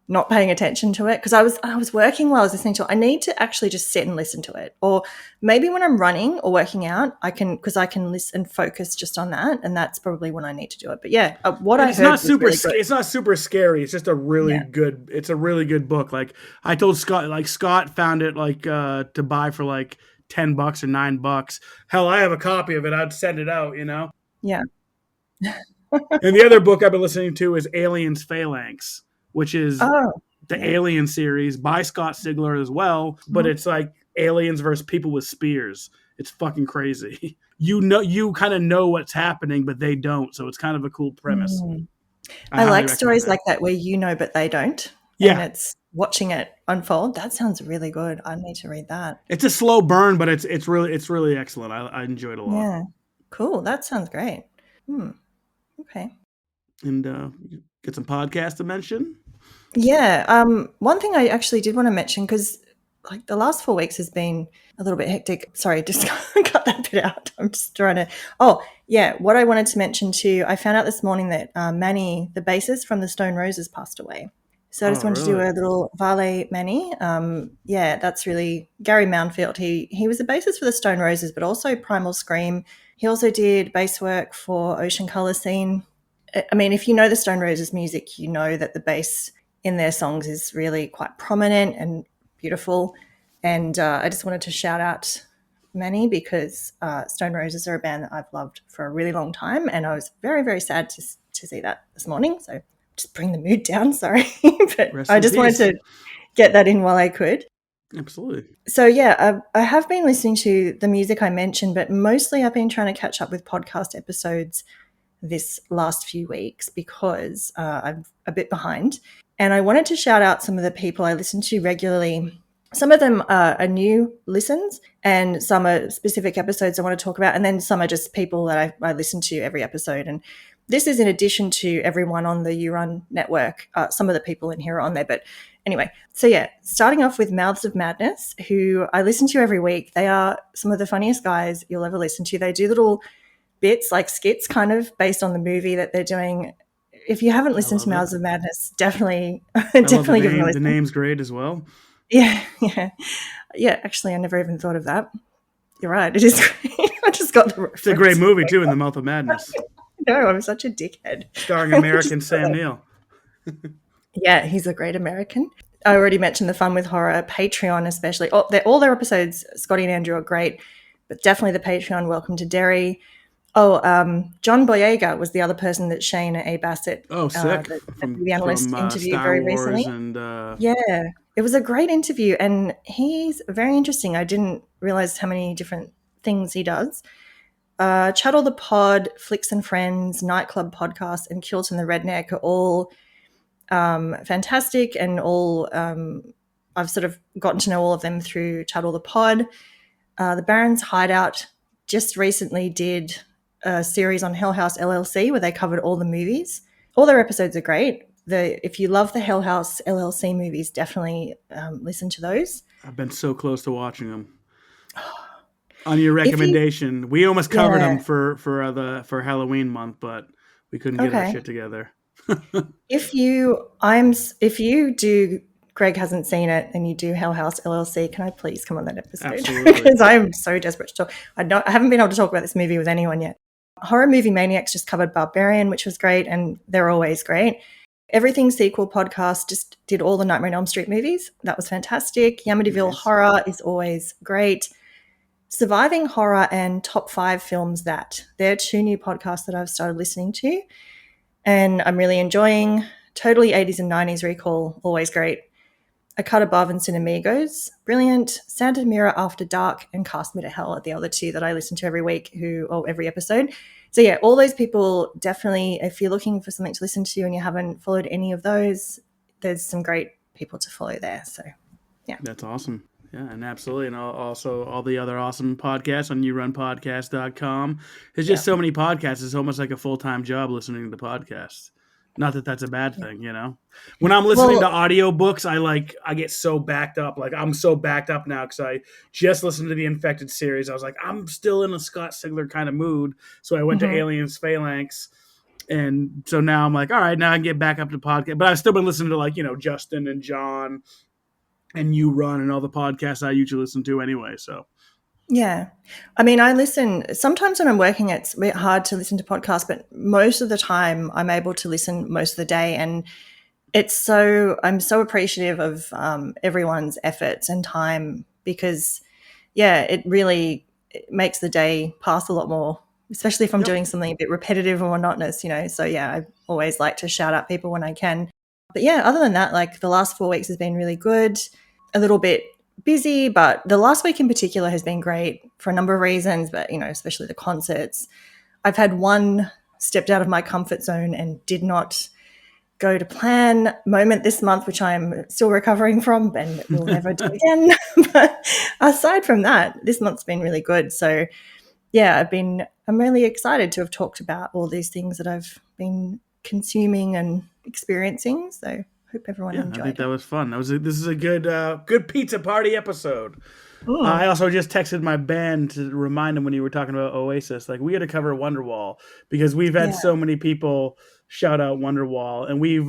not paying attention to it because I was working while I was listening to it. I need to actually just sit and listen to it. Or maybe when I'm running or working out, I can listen and focus just on that, and that's probably when I need to do it. But yeah, what and I heard was really good. it's not super scary. It's just a really Yeah. good. It's a really good book. Like I told Scott, like Scott found it like to buy for like $10 or $9. Hell, I have a copy of it. I'd send it out. Yeah. And the other book I've been listening to is Aliens Phalanx, which is Oh, the yeah. Alien series by Scott Sigler as well, but Mhm. it's like aliens versus people with spears. It's fucking crazy. You kind of know what's happening, but they don't. So it's kind of a cool premise. Mm. I I highly like recommend stories that. like that where you know but they don't, and Yeah, it's watching it unfold. That sounds really good. I need to read that. it's a slow burn, but it's really excellent. I enjoyed it a lot. Yeah. Cool. That sounds great. Hmm. Okay. And get some podcasts to mention. Yeah. One thing I actually did want to mention because like the last 4 weeks has been a little bit hectic. Sorry, just cut that bit out. I'm just trying to. Oh, yeah. What I wanted to mention too, I found out this morning that Manny, the bassist from the Stone Roses, passed away. So I just Oh, wanted to do really? a little Vale Manny. Yeah, that's really Gary Mounfield. He was a bassist for the Stone Roses, but also Primal Scream. He also did bass work for Ocean Colour Scene. I mean, if you know the Stone Roses music, you know that the bass in their songs is really quite prominent and beautiful. And I just wanted to shout out Manny because Stone Roses are a band that I've loved for a really long time, and I was very, very sad to see that this morning. So just bring the mood down, sorry. But Rest I in just wanted peace. to get that in while I could. Absolutely. So yeah, I have been listening to the music I mentioned, but mostly I've been trying to catch up with podcast episodes this last few weeks because I'm a bit behind. And I wanted to shout out some of the people I listen to regularly. Some of them are new listens, and some are specific episodes I want to talk about, and then some are just people that I listen to every episode. And this is in addition to everyone on the You Run network. Some of the people in here are on there, but anyway. So yeah, starting off with Mouths of Madness, who I listen to every week. They are some of the funniest guys you'll ever listen to. They do little bits like skits kind of based on the movie that they're doing. If you haven't I listened to love it. Mouths of Madness, definitely I love the definitely give them a name. The listen. name's great as well. Yeah, yeah. Yeah, actually I never even thought of that. You're right, it is great. I just got the It's a great reference. movie too, In the Mouth of Madness, No, I'm such a dickhead. starring I just American got Sam that. Neill. Yeah, he's a great American. I already mentioned the Fun with Horror Patreon, especially. Oh, all their episodes, Scotty and Andrew are great, but definitely the Patreon. Welcome to Derry. Oh, John Boyega was the other person that Shane A. Bassett, Oh, sick. the from movie analyst, from interviewed Star very Wars recently. and Yeah, it was a great interview, and he's very interesting. I didn't realize how many different things he does. Chattel the Pod, Flicks and Friends, Nightclub Podcast, and Kilt and the Redneck are all fantastic, and all I've sort of gotten to know all of them through Chattel the Pod. The Baron's Hideout just recently did a series on Hell House LLC where they covered all the movies. All their episodes are great. If you love the Hell House LLC movies, definitely listen to those. I've been so close to watching them. On your If you, recommendation, we almost covered yeah, them for Halloween month, but we couldn't get our okay. shit together. If you do, Greg hasn't seen it, and you do Hell House LLC, can I please come on that episode? Absolutely. Because I am so desperate to talk. I haven't been able to talk about this movie with anyone yet. Horror Movie Maniacs just covered Barbarian, which was great, and they're always great. Everything Sequel podcast just did all the Nightmare on Elm Street movies. That was fantastic. Yamityville Nice. Horror is always great. Surviving Horror and Top 5 Films That. They're two new podcasts that I've started listening to, and I'm really enjoying. Totally 80s and 90s Recall, always great. A Cut Above and Cinemigos, brilliant. Santa Mira After Dark and Cast Me to Hell are the other two that I listen to every week, or every episode. So yeah, all those people definitely, if you're looking for something to listen to and you haven't followed any of those, there's some great people to follow there. So yeah. That's awesome. Yeah, and absolutely. And also all the other awesome podcasts on yourunpodcast.com. There's Yeah. just so many podcasts. It's almost like a full time job listening to podcasts. Not that that's a bad Yeah. thing, you know? When I'm listening to Well, audiobooks, I get so backed up. Like, I'm so backed up now because I just listened to the Infected series. I was like, I'm still in a Scott Sigler kind of mood. So I went to mhm. Aliens Phalanx. And so now I'm like, all right, now I can get back up to podcast. But I've still been listening to, like, Justin and John and You Run and all the podcasts I usually listen to anyway. So Yeah. I mean, I listen sometimes when I'm working, it's a bit hard to listen to podcasts, but most of the time I'm able to listen most of the day. And I'm so appreciative of everyone's efforts and time because, yeah, it makes the day pass a lot more, especially if I'm yep. doing something a bit repetitive or monotonous. So, yeah, I always like to shout out people when I can. But yeah, other than that, like the last 4 weeks has been really good, a little bit busy, but the last week in particular has been great for a number of reasons, but, especially the concerts. I've had one stepped out of my comfort zone and did not go to plan moment this month, which I'm still recovering from and will never do again. But aside from that, this month's been really good. So yeah, I'm really excited to have talked about all these things that I've been consuming and experiencing. So hope everyone Yeah, I think enjoyed that it. was fun. This is a good pizza party episode. I Mm, also just texted my band to remind them when you were talking about Oasis, like we got to cover Wonderwall because we've had yeah. so many people shout out Wonderwall, and we've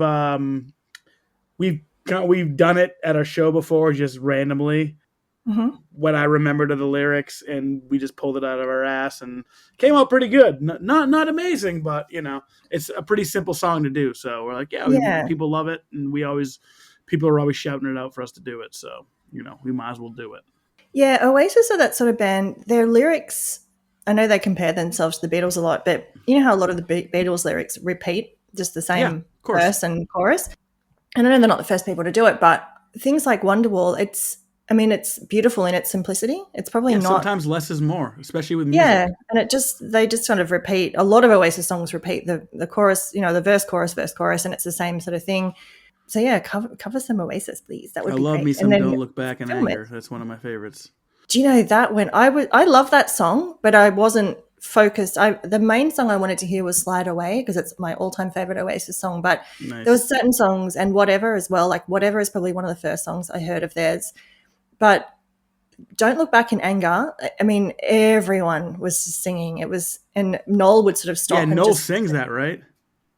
done it at our show before, just randomly Hmm. when I remembered of the lyrics, and we just pulled it out of our ass and came out pretty good. Not amazing, but it's a pretty simple song to do. So we're like, yeah, Yeah. people love it, and people are always shouting it out for us to do it. So we might as well do it. Yeah. Oasis are that sort of band. Their lyrics, I know they compare themselves to the Beatles a lot, but you know how a lot of the Beatles lyrics repeat just the Yeah, same of course. verse and chorus? And I know they're not the first people to do it, but things like Wonderwall, it's beautiful in its simplicity. It's probably Yeah, not, sometimes less is more, especially with yeah. music. And they just kind of repeat. A lot of Oasis songs repeat the chorus, the verse, chorus, and it's the same sort of thing. So yeah, cover some Oasis, please. That I would be love me great. And some then "Don't Look Back in film it. Anger." That's one of my favorites. Do you know that when I love that song, but I wasn't focused. The main song I wanted to hear was "Slide Away" because it's my all-time favorite Oasis song. But there Nice. was certain songs and Whatever as well. Like Whatever is probably one of the first songs I heard of theirs. But Don't Look Back in Anger. I mean, everyone was singing. It was, and Noel would sort of Yeah, stop and Noel just. sings that, right?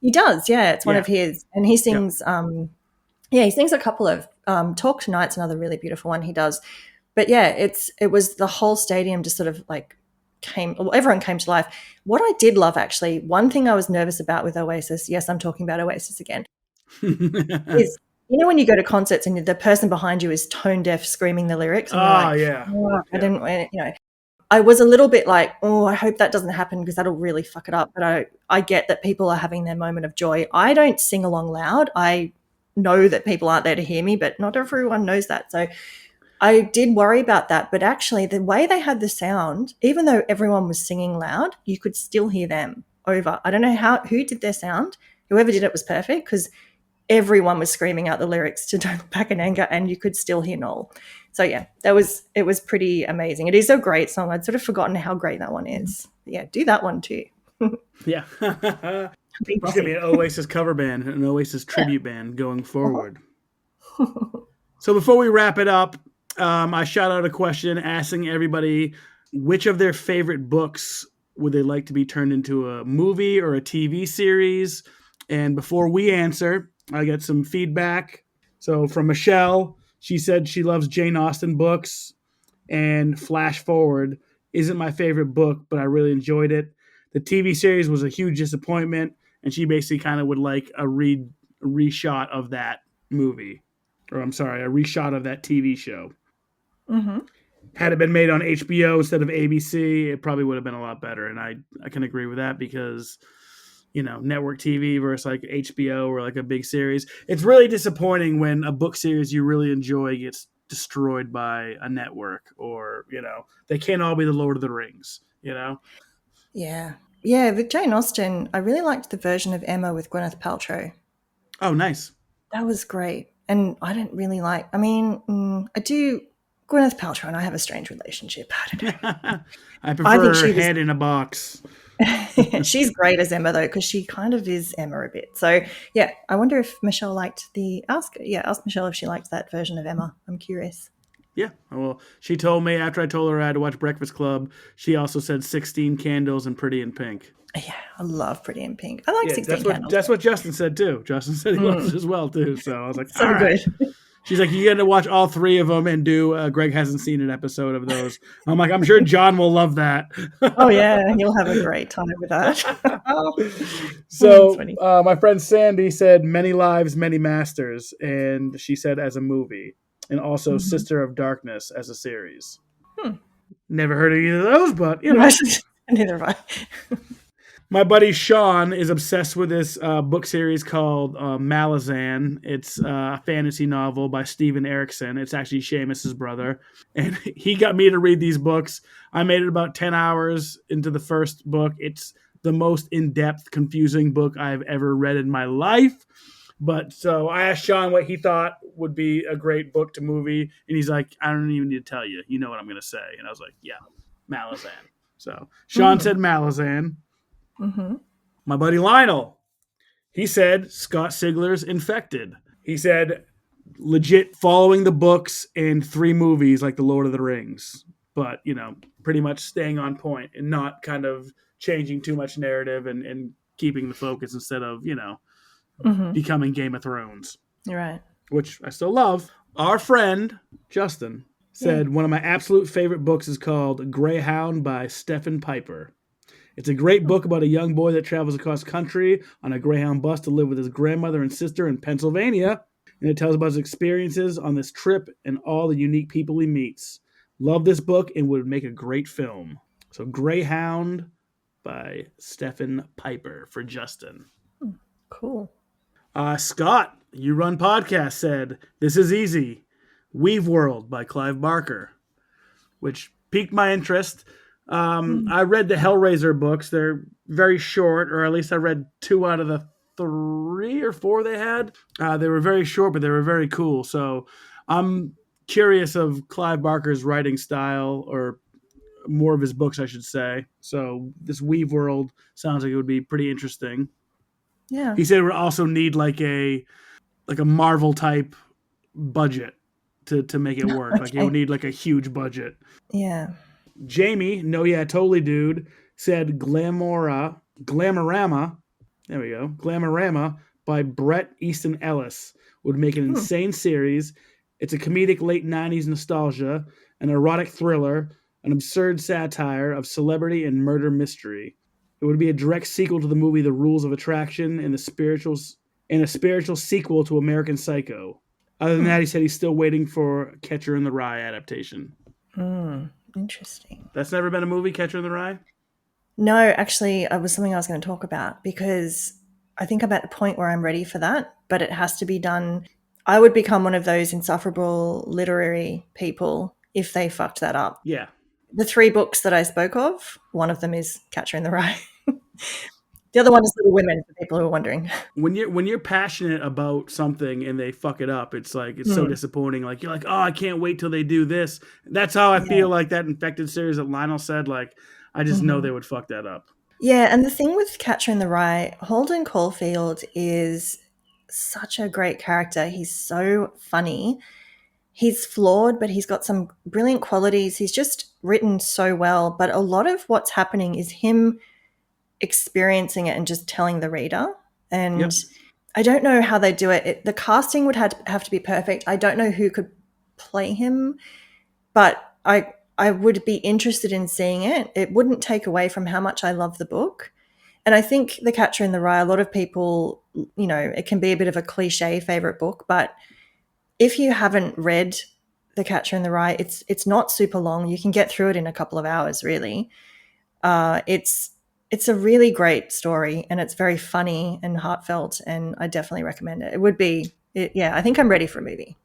He does, yeah. It's one Yeah. of his, and he Yep. sings. Yeah, he sings a couple of "Talk Tonight's" another really beautiful one he does. But yeah, it was the whole stadium just sort of like everyone came to life. What I did love actually, one thing I was nervous about with Oasis, yes, I'm talking about Oasis again, is when you go to concerts and the person behind you is tone deaf screaming the lyrics and you're Oh like, yeah. "Fuck, I Yeah. didn't," I was a little bit like, oh, I hope that doesn't happen because that'll really fuck it up. But I get that people are having their moment of joy. I don't sing along loud. I know that people aren't there to hear me, but not everyone knows that. So I did worry about that. But actually, the way they had the sound, even though everyone was singing loud, you could still hear them over. I don't know who did their sound. Whoever did it was perfect because everyone was screaming out the lyrics to "Don't Look Back in Anger" and you could still hear Noel. So yeah, it was pretty amazing. It is a great song. I'd sort of forgotten how great that one is. But yeah, do that one too. Yeah. Be It's gonna be bossy. an Oasis cover band, an Oasis Yeah. tribute band going Uh-huh. forward. So before we wrap it up, I shot out a question asking everybody which of their favorite books would they like to be turned into a movie or a TV series. And before we answer, I got some feedback. So from Michelle, she said she loves Jane Austen books, and Flash Forward isn't my favorite book, but I really enjoyed it. The TV series was a huge disappointment, and she basically kind of would like a reshot of that movie, or I'm sorry, a reshot of that TV show. Hmm. Had it been made on HBO instead of ABC, it probably would have been a lot better. And I can agree with that because network TV versus like HBO or like a big series. It's really disappointing when a book series you really enjoy gets destroyed by a network, or they can't all be the Lord of the Rings. Yeah. Yeah, with Jane Austen, I really liked the version of Emma with Gwyneth Paltrow. Oh, nice. That was great. And I don't really like, I mean, I do, Gwyneth Paltrow and I have a strange relationship. I don't know. I I think prefer her she was, head in a box. she's great as Emma though, because she kind of is Emma a bit. So yeah, I wonder if Michelle liked ask Michelle if she liked that version of Emma. I'm curious. Yeah, well, she told me after I told her I had to watch Breakfast Club, she also said 16 Candles and Pretty in Pink. Yeah, I love Pretty in Pink. I like Yeah, 16 Candles. that's what Justin said too. Justin said he loves it as well too. So I was like, all So right. good. She's like, you got to watch all three of them and do. Greg hasn't seen an episode of those. I'm like, I'm sure John will love that. Oh yeah, you'll have a great time with that. That's So funny. my friend Sandy said Many Lives, Many Masters, and she said as a movie, and also Mhm. Sister of Darkness as a series. Hmm. Never heard of either of those, but you know. Neither have I. My buddy Sean is obsessed with this book series called Malazan. It's a fantasy novel by Steven Erikson. It's actually Seamus's brother. And he got me to read these books. I made it about 10 hours into the first book. It's the most in-depth, confusing book I've ever read in my life. But so I asked Sean what he thought would be a great book to movie. And he's like, I don't even need to tell you. You know what I'm going to say. And I was like, yeah, Malazan. So Sean said Malazan. Mm-hmm. My buddy Lionel, he said Scott Sigler's Infected. He said legit following the books and three movies like The Lord of the Rings, but you know, pretty much staying on point and not kind of changing too much narrative and keeping the focus instead of, you know, Mm-hmm. becoming Game of Thrones, You're right. which I still love. Our friend Justin Yeah. said one of my absolute favorite books is called Greyhound by Stephen Piper. It's a great book about a young boy that travels across country on a Greyhound bus to live with his grandmother and sister in Pennsylvania. And it tells about his experiences on this trip and all the unique people he meets. Love this book and would make a great film. So, Greyhound by Stephen Piper for Justin. Cool. Scott, You Run Podcast said, This is easy. Weave World by Clive Barker, which piqued my interest. I read the Hellraiser books. They're very short, or at least I read two out of the three or four they had. They were very short, but they were very cool. So I'm curious of Clive Barker's writing style, or more of his books, I should say. So this Weave World sounds like it would be pretty interesting. Yeah. He said it would also need like a Marvel type budget to make it work. Like it would Okay. need like a huge budget. Yeah. Jamie, no, yeah, totally, dude, said Glamorama. There we go. Glamorama by Bret Easton Ellis would make an Hmm. insane series. It's a comedic late 90s nostalgia, an erotic thriller, an absurd satire of celebrity and murder mystery. It would be a direct sequel to the movie The Rules of Attraction and a spiritual sequel to American Psycho. Other than that, he said he's still waiting for Catcher in the Rye adaptation. Interesting. That's never been a movie, Catcher in the Rye? No, actually, it was something I was going to talk about because I think I'm at the point where I'm ready for that, but it has to be done. I would become one of those insufferable literary people if they fucked that up. Yeah. The three books that I spoke of, one of them is Catcher in the Rye. The other one is Little Women, for people who are wondering. When you're passionate about something and they fuck it up, it's like it's so disappointing. Like you're like, oh, I can't wait till they do this. That's how I Yeah. feel like that Infected series that Lionel said. Like I just know they would fuck that up. Yeah, and the thing with Catcher in the Rye, Holden Caulfield is such a great character. He's so funny. He's flawed, but he's got some brilliant qualities. He's just written so well. But a lot of what's happening is him experiencing it and just telling the reader. And Yep. I don't know how they do it. The casting would have to be perfect. I don't know who could play him, but I would be interested in seeing it. It wouldn't take away from how much I love the book. And I think The Catcher in the Rye, a lot of people, you know, it can be a bit of a cliche favorite book, but if you haven't read The Catcher in the Rye, it's not super long. You can get through it in a couple of hours, really. It's a really great story, and it's very funny and heartfelt, and I definitely recommend it. It would be, yeah, I think I'm ready for a movie.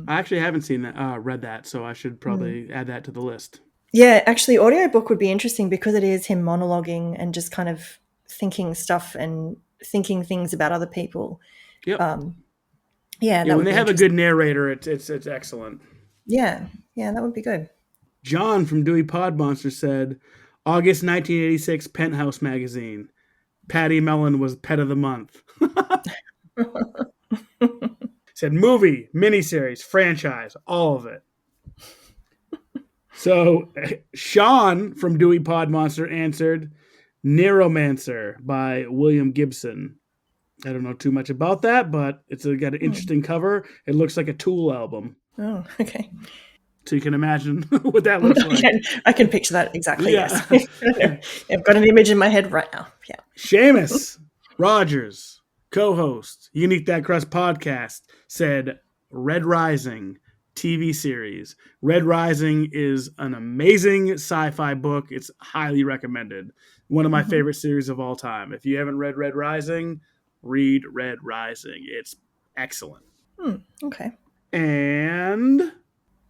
I actually haven't seen that, read that, so I should probably add that to the list. Yeah, actually, audiobook would be interesting because it is him monologuing and just kind of thinking stuff and thinking things about other people. Yep. Yeah, Yeah, that when would they be have a interesting. good narrator, it's excellent. Yeah, yeah, that would be good. John from Dewey Podmonster said, August 1986 Penthouse magazine. Patty Mellon was pet of the month. Said movie, miniseries, franchise, all of it. So Sean from Dewey Podmonster answered Neuromancer by William Gibson. I don't know too much about that, but got an Hmm. interesting cover. It looks like a Tool album. Oh, okay. So you can imagine what that looks like. I can picture that exactly, yes. Yeah. I've got an image in my head right now. Yeah. Seamus Rogers, co-host, Gonna Eat That Crust podcast, said Red Rising TV series. Red Rising is an amazing sci-fi book. It's highly recommended. One of my Hmm. favorite series of all time. If you haven't read Red Rising, read Red Rising. It's excellent. Okay. And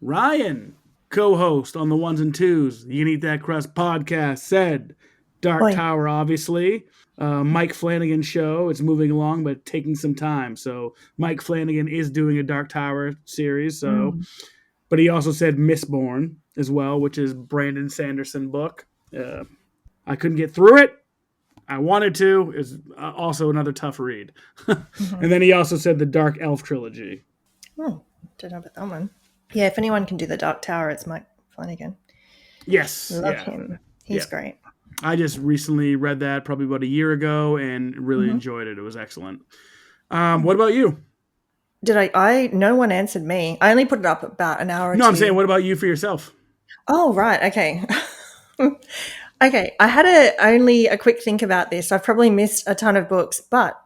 Ryan, co-host on the ones and twos, You Can Eat That Crust podcast, said Dark Oi. Tower, obviously. Mike Flanagan show. It's moving along, but taking some time. So Mike Flanagan is doing a Dark Tower series. So, Mm. but he also said Mistborn as well, which is Brandon Sanderson book. I couldn't get through it. I wanted to. It's also another tough read. Hmm. And then he also said the Dark Elf trilogy. Oh, don't know about that one. Yeah, if anyone can do the Dark Tower, it's Mike Flanagan. Yes, Love yeah, him. yeah. He's great. I just recently read that probably about a year ago and really Hmm. enjoyed it. It was excellent. What about you? Did I? No one answered me. I only put it up about an hour or No, I'm saying, two. what about you for yourself? Oh, right. Okay. Okay. I had only a quick think about this. I've probably missed a ton of books, but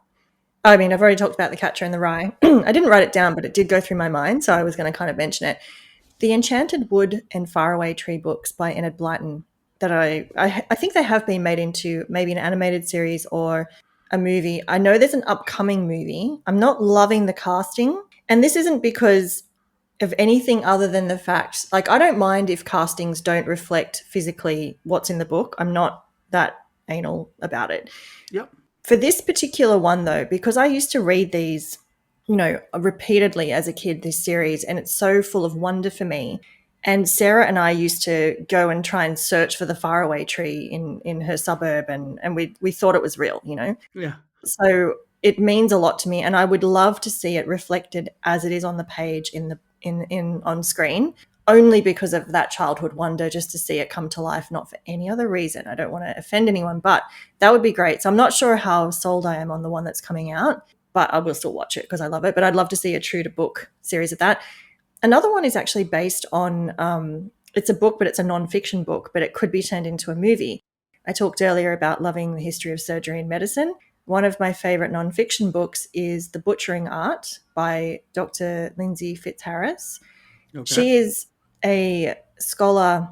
I mean, I've already talked about The Catcher in the Rye. I didn't write it down, but it did go through my mind, so I was going to kind of mention it. The Enchanted Wood and Faraway Tree books by Enid Blyton that I think they have been made into maybe an animated series or a movie. I know there's an upcoming movie. I'm not loving the casting, and this isn't because of anything other than the fact, like, I don't mind if castings don't reflect physically what's in the book. I'm not that anal about it. Yep. For this particular one, though, because I used to read these, repeatedly as a kid, this series, and it's so full of wonder for me. And Sarah and I used to go and try and search for the faraway tree in her suburb, and we thought it was real. Yeah. So it means a lot to me, and I would love to see it reflected as it is on the page in on screen, only because of that childhood wonder, just to see it come to life, not for any other reason. I don't want to offend anyone, but that would be great. So I'm not sure how sold I am on the one that's coming out, but I will still watch it because I love it. But I'd love to see a true to book series of that. Another one is actually based on, it's a book, but it's a non-fiction book, but it could be turned into a movie. I talked earlier about loving the history of surgery and medicine. One of my favorite non-fiction books is The Butchering Art by Dr. Lindsay Fitzharris. Okay. She is a scholar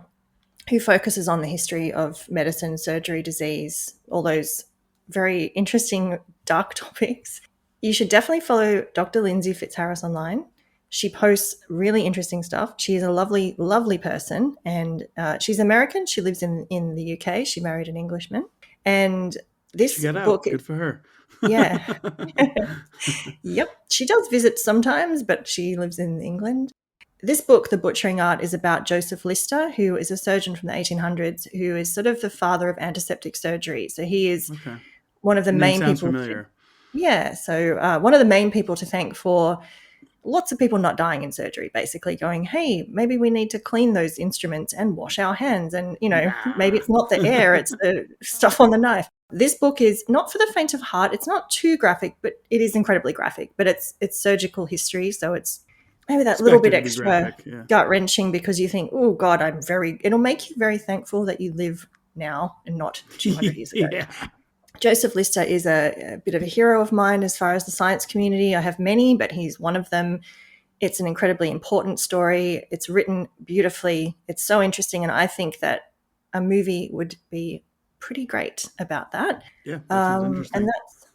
who focuses on the history of medicine, surgery, disease, all those very interesting, dark topics. You should definitely follow Dr. Lindsay Fitzharris online. She posts really interesting stuff. She is a lovely, lovely person, and she's American. She lives in the UK. She married an Englishman. And She this got book, out. Good for her. yeah. Yep. She does visit sometimes, but she lives in England. This book, The Butchering Art, is about Joseph Lister, who is a surgeon from the 1800s, who is sort of the father of antiseptic surgery. So he is Okay. one of the Name main sounds people. familiar. One of the main people to thank for lots of people not dying in surgery, basically going, hey, maybe we need to clean those instruments and wash our hands. And, maybe it's not the air, it's the stuff on the knife. This book is not for the faint of heart. It's not too graphic, but it is incredibly graphic. But it's surgical history, so it's maybe that little bit Expected to be extra graphic. Yeah. gut wrenching because you think, oh God, it'll make you very thankful that you live now and not 200 years ago. Yeah. Joseph Lister is a bit of a hero of mine as far as the science community. I have many, but he's one of them. It's an incredibly important story. It's written beautifully. It's so interesting. And I think that a movie would be pretty great about that. Yeah. That sounds interesting.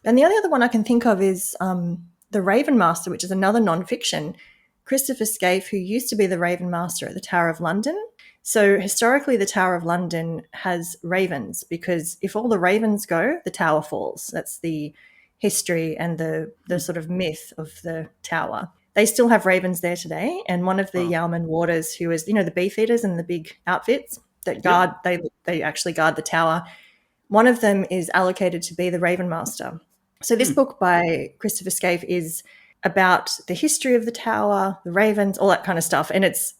And the only other one I can think of is The Raven Master, which is another nonfiction. Christopher Scaife, who used to be the Raven Master at the Tower of London. So historically, the Tower of London has ravens because if all the ravens go, the tower falls. That's the history and the sort of myth of the tower. They still have ravens there today, and one of the Wow. Yarman warders, who is the beef eaters in the big outfits that Yep. guard, they actually guard the tower. One of them is allocated to be the Raven Master. So this Hmm. book by Christopher Scaife is about the history of the tower, the ravens, all that kind of stuff, and it's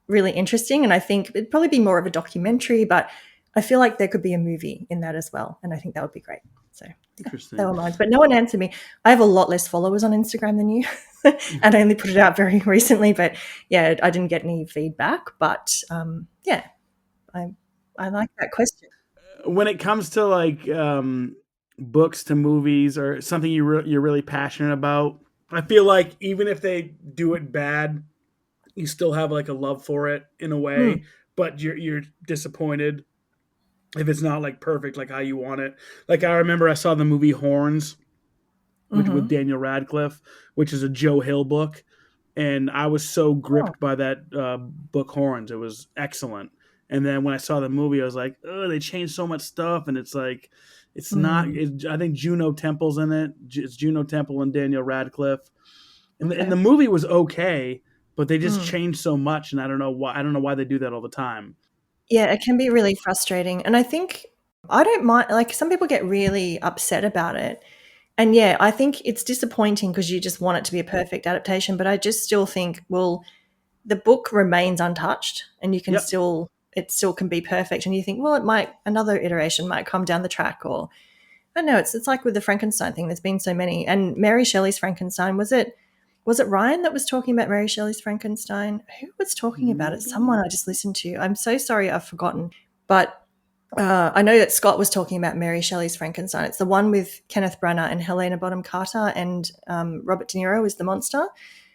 really interesting. And I think it'd probably be more of a documentary, but I feel like there could be a movie in that as well, and I think that would be great. So yeah, they Interesting. were mine. But no one answered me. I have a lot less followers on Instagram than you, and I only put it out very recently. But yeah, I didn't get any feedback. But yeah, I I like that question. When it comes to like books to movies or something you're really passionate about, I feel like even if they do it bad, you still have like a love for it in a way, Mm, but you're disappointed if it's not like perfect like how you want it. Like I remember I saw the movie Horns, which with mm-hmm. Daniel Radcliffe, which is a Joe Hill book, and I was so Oh, gripped by that book Horns. It was excellent. And then when I saw the movie, I was like, oh, they changed so much stuff, and it's like, it's not. mm, I think Juno Temple's in it. It's Juno Temple and Daniel Radcliffe, and okay. the movie was okay, but they just Mm. changed so much, and I don't know why. I don't know why they do that all the time. Yeah, it can be really frustrating. And I think I don't mind, like, some people get really upset about it. And yeah, I think it's disappointing because you just want it to be a perfect adaptation. But I just still think, well, the book remains untouched and you can Yep. still, it still can be perfect. And you think, well, it might, another iteration might come down the track, or I don't know. It's like with the Frankenstein thing. There's been so many. And Mary Shelley's Frankenstein, was it Ryan that was talking about Mary Shelley's Frankenstein? Who was talking about it? Someone I just listened to. I'm so sorry, I've forgotten. But I know that Scott was talking about Mary Shelley's Frankenstein. It's the one with Kenneth Branagh and Helena Bonham Carter, and Robert De Niro is the monster.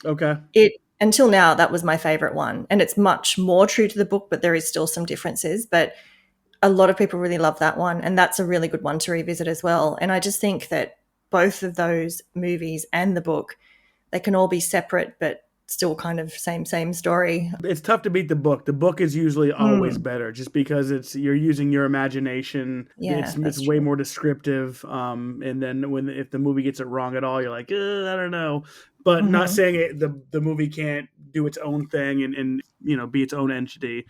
Okay. It Until now, that was my favorite one, and it's much more true to the book, but there is still some differences. But a lot of people really love that one, and that's a really good one to revisit as well. And I just think that both of those movies and the book, they can all be separate, but still kind of same story. It's tough to beat the book. The book is usually always Mm, better, just because it's you're using your imagination. yeah, It's that's way true. more descriptive. And then when if the movie gets it wrong at all, you're like, I don't know. But not Hmm. saying the movie can't do its own thing and be its own entity.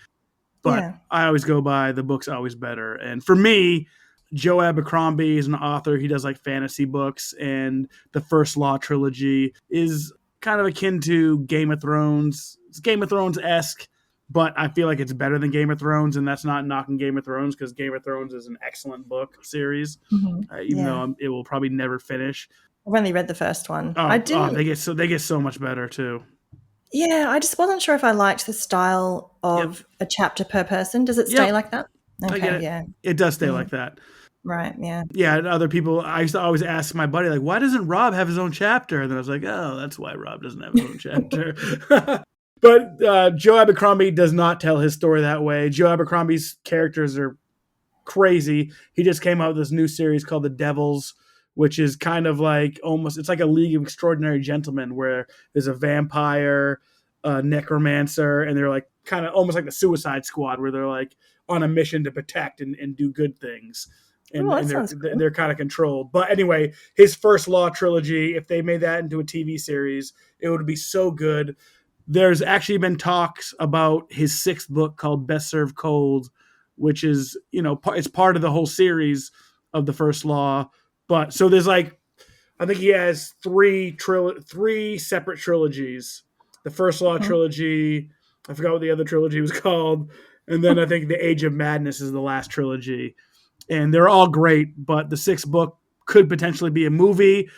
But Yeah. I always go by the book's always better. And for me, Joe Abercrombie is an author. He does like fantasy books, and the First Law trilogy is kind of akin to Game of Thrones. It's Game of Thrones esque, but I feel like it's better than Game of Thrones, and that's not knocking Game of Thrones because Game of Thrones is an excellent book series, Hmm. even though Yeah. it will probably never finish. I've only read the first one. I Oh, didn't. they get so much better too. Yeah, I just wasn't sure if I liked the style Yep, of a chapter per person. Does it stay yep, like that? I get Okay, it. yeah. It does stay Mm, like that. right, yeah. Yeah, and other people. I used to always ask my buddy, like, why doesn't Rob have his own chapter? And then I was like, oh, that's why Rob doesn't have his own chapter. But Joe Abercrombie does not tell his story that way. Joe Abercrombie's characters are crazy. He just came out with this new series called The Devils, which is kind of like almost it's like a League of Extraordinary Gentlemen where there's a vampire, a necromancer, and they're like kind of almost like the Suicide Squad where they're like on a mission to protect and do good things. And, Oh, that and they're sounds cool. they're kind of controlled. But anyway, his First Law trilogy, if they made that into a TV series, it would be so good. There's actually been talks about his sixth book called Best Served Cold, which is it's part of the whole series of the First Law. But so there's like I think he has three separate trilogies. The First Law Mhm. trilogy. I forgot what the other trilogy was called. And then I think the Age of Madness is the last trilogy. And they're all great, but the sixth book could potentially be a movie.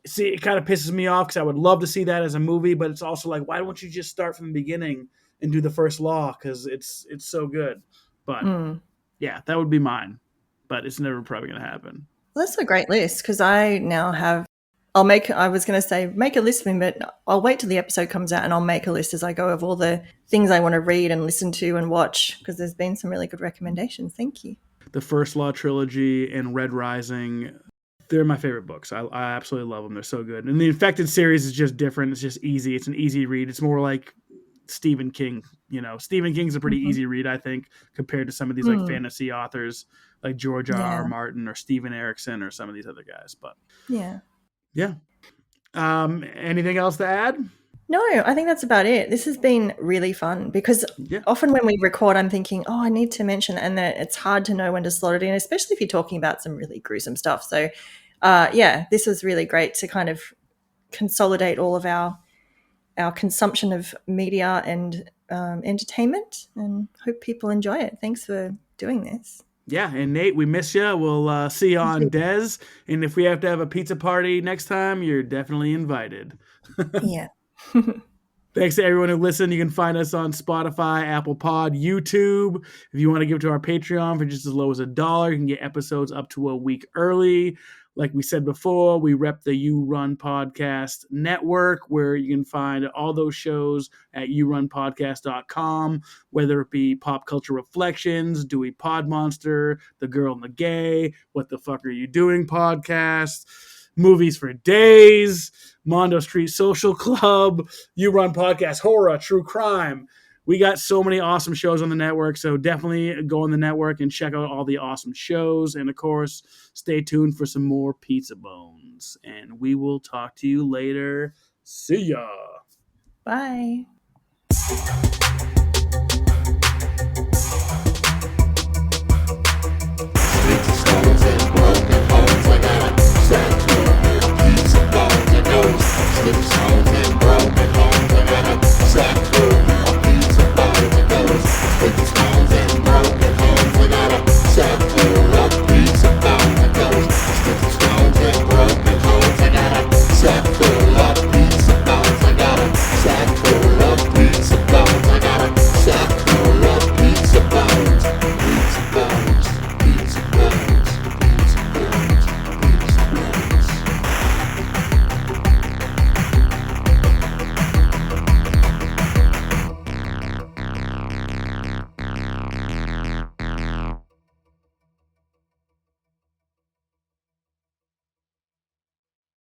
See, it kind of pisses me off because I would love to see that as a movie, but it's also like, why don't you just start from the beginning and do the First Law? Because it's so good. But Mm. yeah, that would be mine. But it's never probably going to happen. Well, that's a great list because I now have. I was going to say make a list of them, but I'll wait till the episode comes out and I'll make a list as I go of all the things I want to read and listen to and watch because there's been some really good recommendations. Thank you. The First Law trilogy and Red Rising, they're my favorite books. I absolutely love them. They're so good. And the Infected series is just different. It's just easy. It's an easy read. It's more like Stephen King. Stephen King's a pretty Hmm. easy read, I think, compared to some of these like Mm. fantasy authors like George R. Yeah, R. Martin or Steven Erickson or some of these other guys. But yeah. Yeah. Anything else to add? No, I think that's about it. This has been really fun because Yeah. often when we record, I'm thinking, oh, I need to mention, and then it's hard to know when to slot it in, especially if you're talking about some really gruesome stuff. So, yeah, this was really great to kind of consolidate all of our consumption of media and entertainment, and hope people enjoy it. Thanks for doing this. Yeah, and Nate, we miss you. We'll see you on Des. And if we have to have a pizza party next time, you're definitely invited. Yeah. Thanks to everyone who listened. You can find us on Spotify, Apple Pod, YouTube. If you want to give to our Patreon for just as low as $1, you can get episodes up to a week early. Like we said before, we rep the You Run Podcast Network, where you can find all those shows at yourunpodcast.com, whether it be Pop Culture Reflections, Dewey Pod Monster, The Girl and the Gay, What the Fuck Are You Doing podcast, Movies for Days, Mondo Street Social Club, You Run Podcast, Horror, True Crime. We got so many awesome shows on the network, so definitely go on the network and check out all the awesome shows. And of course, stay tuned for some more Pizza Bones. And we will talk to you later. See ya. Bye.